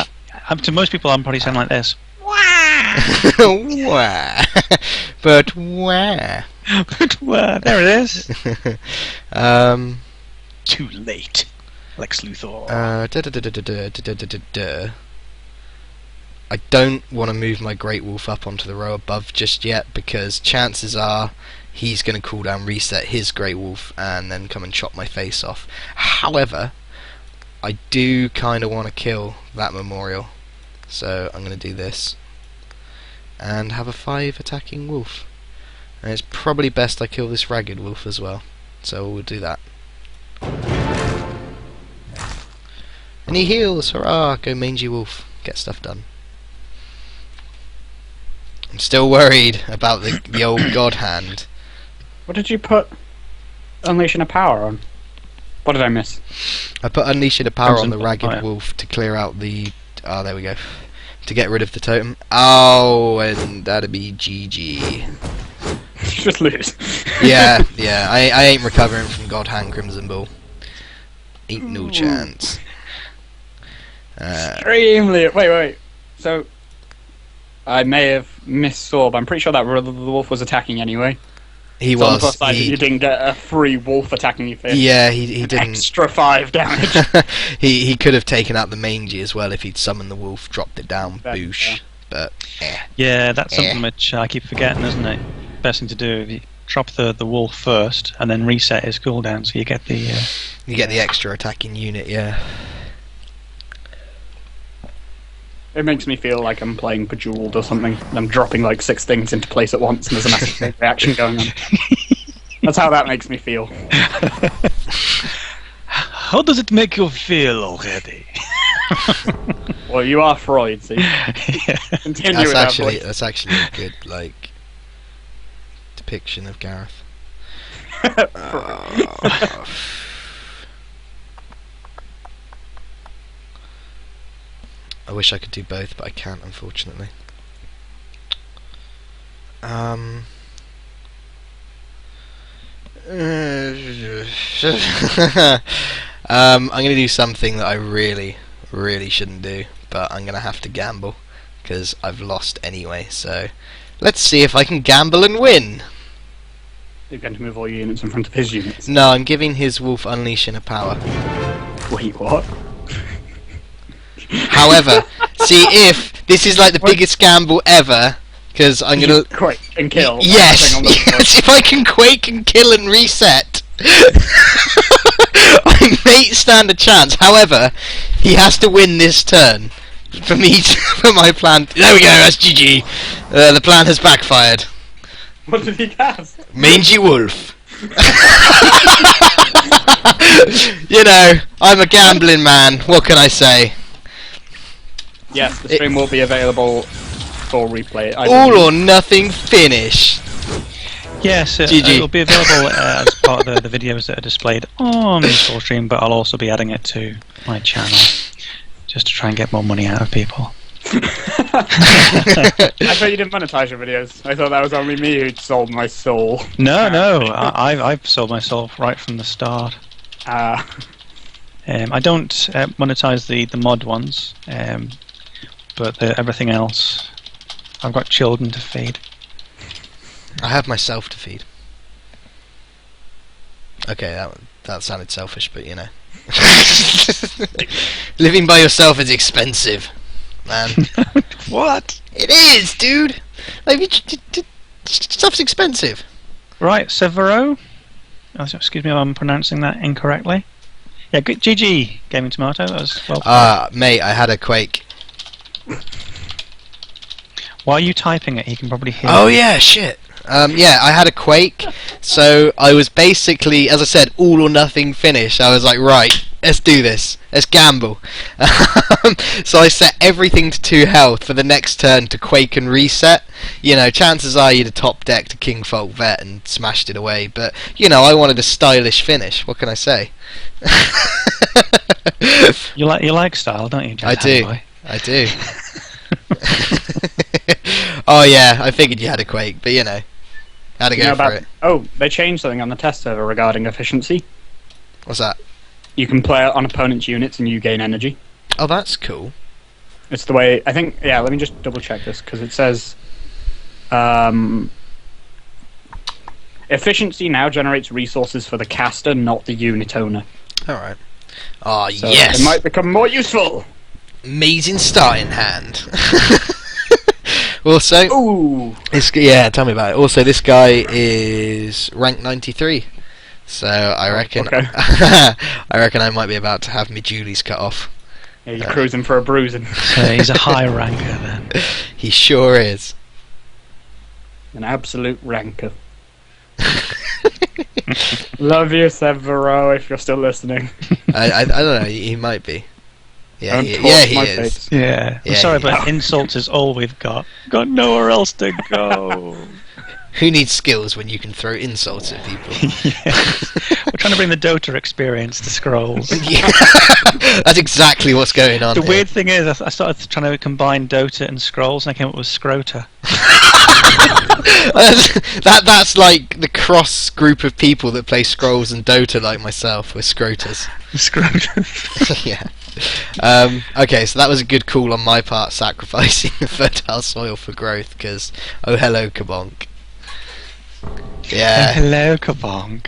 to most people, I'm probably sound like this. Wah. But wah. But there it is. Too late, Lex Luthor. I don't want to move my Great Wolf up onto the row above just yet, because chances are he's going to cool down reset his Great Wolf and then come and chop my face off. However, I do kind of want to kill that memorial, so I'm going to do this and have a 5 attacking wolf. And it's probably best I kill this ragged wolf as well, so we'll do that. And he heals! Hurrah! Go mangy wolf. Get stuff done. I'm still worried about the old god hand. What did you put Unleashing a Power on? What did I miss? I put Unleashing a Power on the Crimson ragged Fire. wolf to clear out the... Oh, there we go. To get rid of the totem. Oh, and that'd be GG. Just lose. Yeah, yeah. I ain't recovering from God Hand Crimson Bull. Ain't no chance. Extremely. Wait. So, I may have missaw, but I'm pretty sure that the wolf was attacking anyway. He So on the was. plus side, you didn't get a free wolf attacking you for Yeah, he didn't. extra 5 damage. he could have taken out the mangy as well if he'd summoned the wolf, dropped it down, Yeah. boosh. But Yeah, that's something which I keep forgetting, isn't it? Best thing to do, if you drop the wolf first and then reset his cooldown, so you get the. you get the extra attacking unit. Yeah. It makes me feel like I'm playing Bejeweled or something, and I'm dropping like 6 things into place at once, and there's a massive reaction going on. That's how that makes me feel. How does it make you feel already? Well, you are Freud, see. Continue with that voice. That's actually a good depiction of Gareth. I wish I could do both, but I can't, unfortunately. I'm going to do something that I really shouldn't do, but I'm going to have to gamble, because I've lost anyway, so let's see if I can gamble and win! You're going to move all your units in front of his units. No, I'm giving his wolf Unleashing a Power. Wait, what? However, see, if this is like the biggest gamble ever, because I'm gonna Quake and kill. yes, everything on the board. yes, if I can quake and kill and reset, I may stand a chance. However, he has to win this turn for me for my plan. There we go. That's GG. The plan has backfired. What did he cast? Mangy wolf. You know, I'm a gambling man. What can I say? Yes, the stream will be available for replay. All or nothing finish. Yes, GG. it will be available as part of the videos that are displayed on Scrollstream, but I'll also be adding it to my channel just to try and get more money out of people. I thought you didn't monetize your videos. I thought that was only me who'd sold my soul. No, I've sold myself right from the start. I don't monetize the mod ones, but everything else, I've got children to feed. I have myself to feed. Okay, that sounded selfish, but you know. Living by yourself is expensive, man. What? It is, dude! Like, stuff's expensive. Right, Severo. Oh, excuse me if I'm pronouncing that incorrectly. Yeah, good. GG, Gaming Tomato. That was well played. Mate, I had a quake. Why are you typing it? He can probably hear. Oh you. yeah, shit. Yeah, I had a quake, so I was basically, as I said, all or nothing finish. I was like, right, let's do this. Let's gamble. So I set everything to 2 health for the next turn to quake and reset. You know, chances are you'd have top decked a King Folk Vet and smashed it away, but, you know, I wanted a stylish finish. What can I say? You like style, don't you? Just I do. Boy? I do. Oh yeah, I figured you had a Quake, but you know, had to go for it. Oh, they changed something on the test server regarding efficiency. What's that? You can play it on opponents' units and you gain energy. Oh, that's cool. It's the way I think. Yeah, let me just double check this because it says efficiency now generates resources for the caster, not the unit owner. All right. Oh So yes. it might become more useful. Amazing starting hand. Also, Ooh. yeah, tell me about it. Also, this guy is rank 93, so I reckon Okay. I reckon I might be about to have my Julies cut off. Yeah, you're cruising for a bruising. So he's a high ranker then. He sure is. An absolute ranker. Love you, Severo, if you're still listening. I don't know. He might be. Yeah, Don't he torch my is. face. Yeah. I'm Yeah, sorry, yeah. but insults is all we've got. Got nowhere else to go. Who needs skills when you can throw insults at people? Yes. We're trying to bring the Dota experience to Scrolls. Yeah. That's exactly what's going on. The here. weird thing is, I started trying to combine Dota and Scrolls, and I came up with Scrota. That's like the cross group of people that play Scrolls and Dota, like myself. We're Scrotas. Scrota. Yeah. Okay, so that was a good call on my part, sacrificing the fertile soil for growth. Because oh hello, Kabonk. Yeah. Hello, Kabong.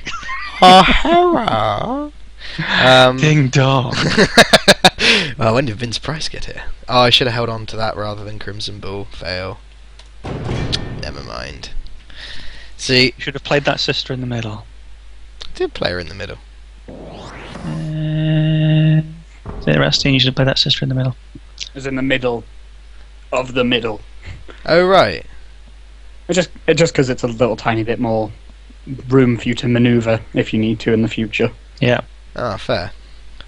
Oh hello. Ding dong. Well, when did Vince Price get here? Oh, I should have held on to that rather than Crimson Bull. Fail. Never mind. See, Should have played that sister in the middle. did play her in the middle. Is it Rastien? You should have played that sister in the middle. Is in the middle of the middle. Oh right. It's just because it's a little tiny bit more room for you to maneuver if you need to in the future. Yeah. Ah, fair.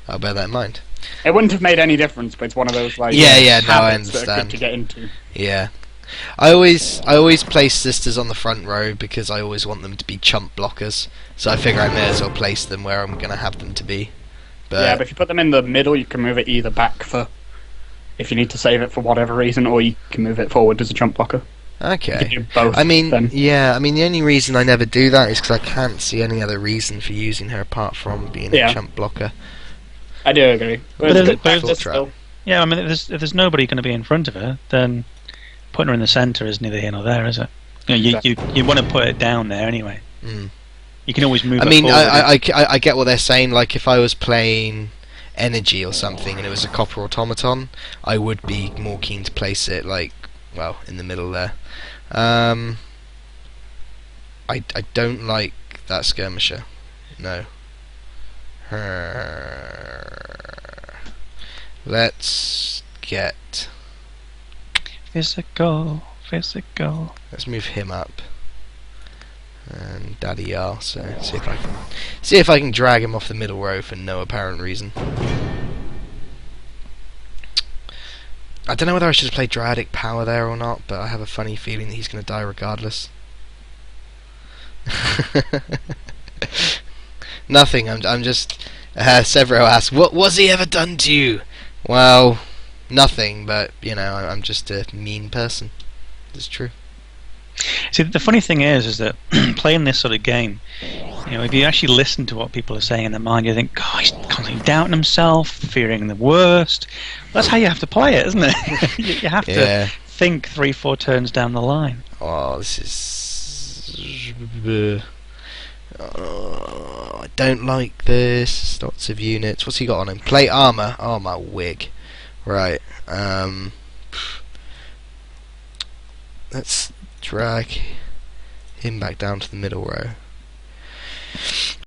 I'll bear that in mind. It wouldn't have made any difference, but it's one of those like Yeah, no, I habits that are understand. good to get into. Yeah. I always place sisters on the front row because I always want them to be chump blockers. So I figure I may as well place them where I'm gonna have them to be. Yeah, but if you put them in the middle, you can move it either back for if you need to save it for whatever reason, or you can move it forward as a jump blocker. You okay. can do both. I mean, then. yeah. I mean, the only reason I never do that is because I can't see any other reason for using her apart from being Yeah. a chump blocker. I do agree. But it's if good it- but if practice it's- still. Yeah, I mean, if there's nobody going to be in front of her, then putting her in the centre is neither here nor there, is it? You know, you want to put it down there anyway. Mm. You can always move I it mean, forward. I get what they're saying. Like, if I was playing Energy or something and it was a copper automaton, I would be more keen to place it, like, well, in the middle there. I don't like that skirmisher. No. Let's get... Physical. Let's move him up. And Daddy Yar, so see if I can drag him off the middle row for no apparent reason. I don't know whether I should have played Dradic Power there or not, but I have a funny feeling that he's going to die regardless. Nothing. I'm just. Severo asks, "What was he ever done to you?" Well, nothing. But you know, I'm just a mean person. It's true. See, the funny thing is that playing this sort of game, you know, if you actually listen to what people are saying in their mind, you think, God, he's constantly doubting himself, fearing the worst. That's how you have to play it, isn't it? you have Yeah. to think 3-4 turns down the line. Oh, this is. I don't like this. Lots of units. What's he got on him? Plate armor. Oh my wig. Right. Let's drag him back down to the middle row.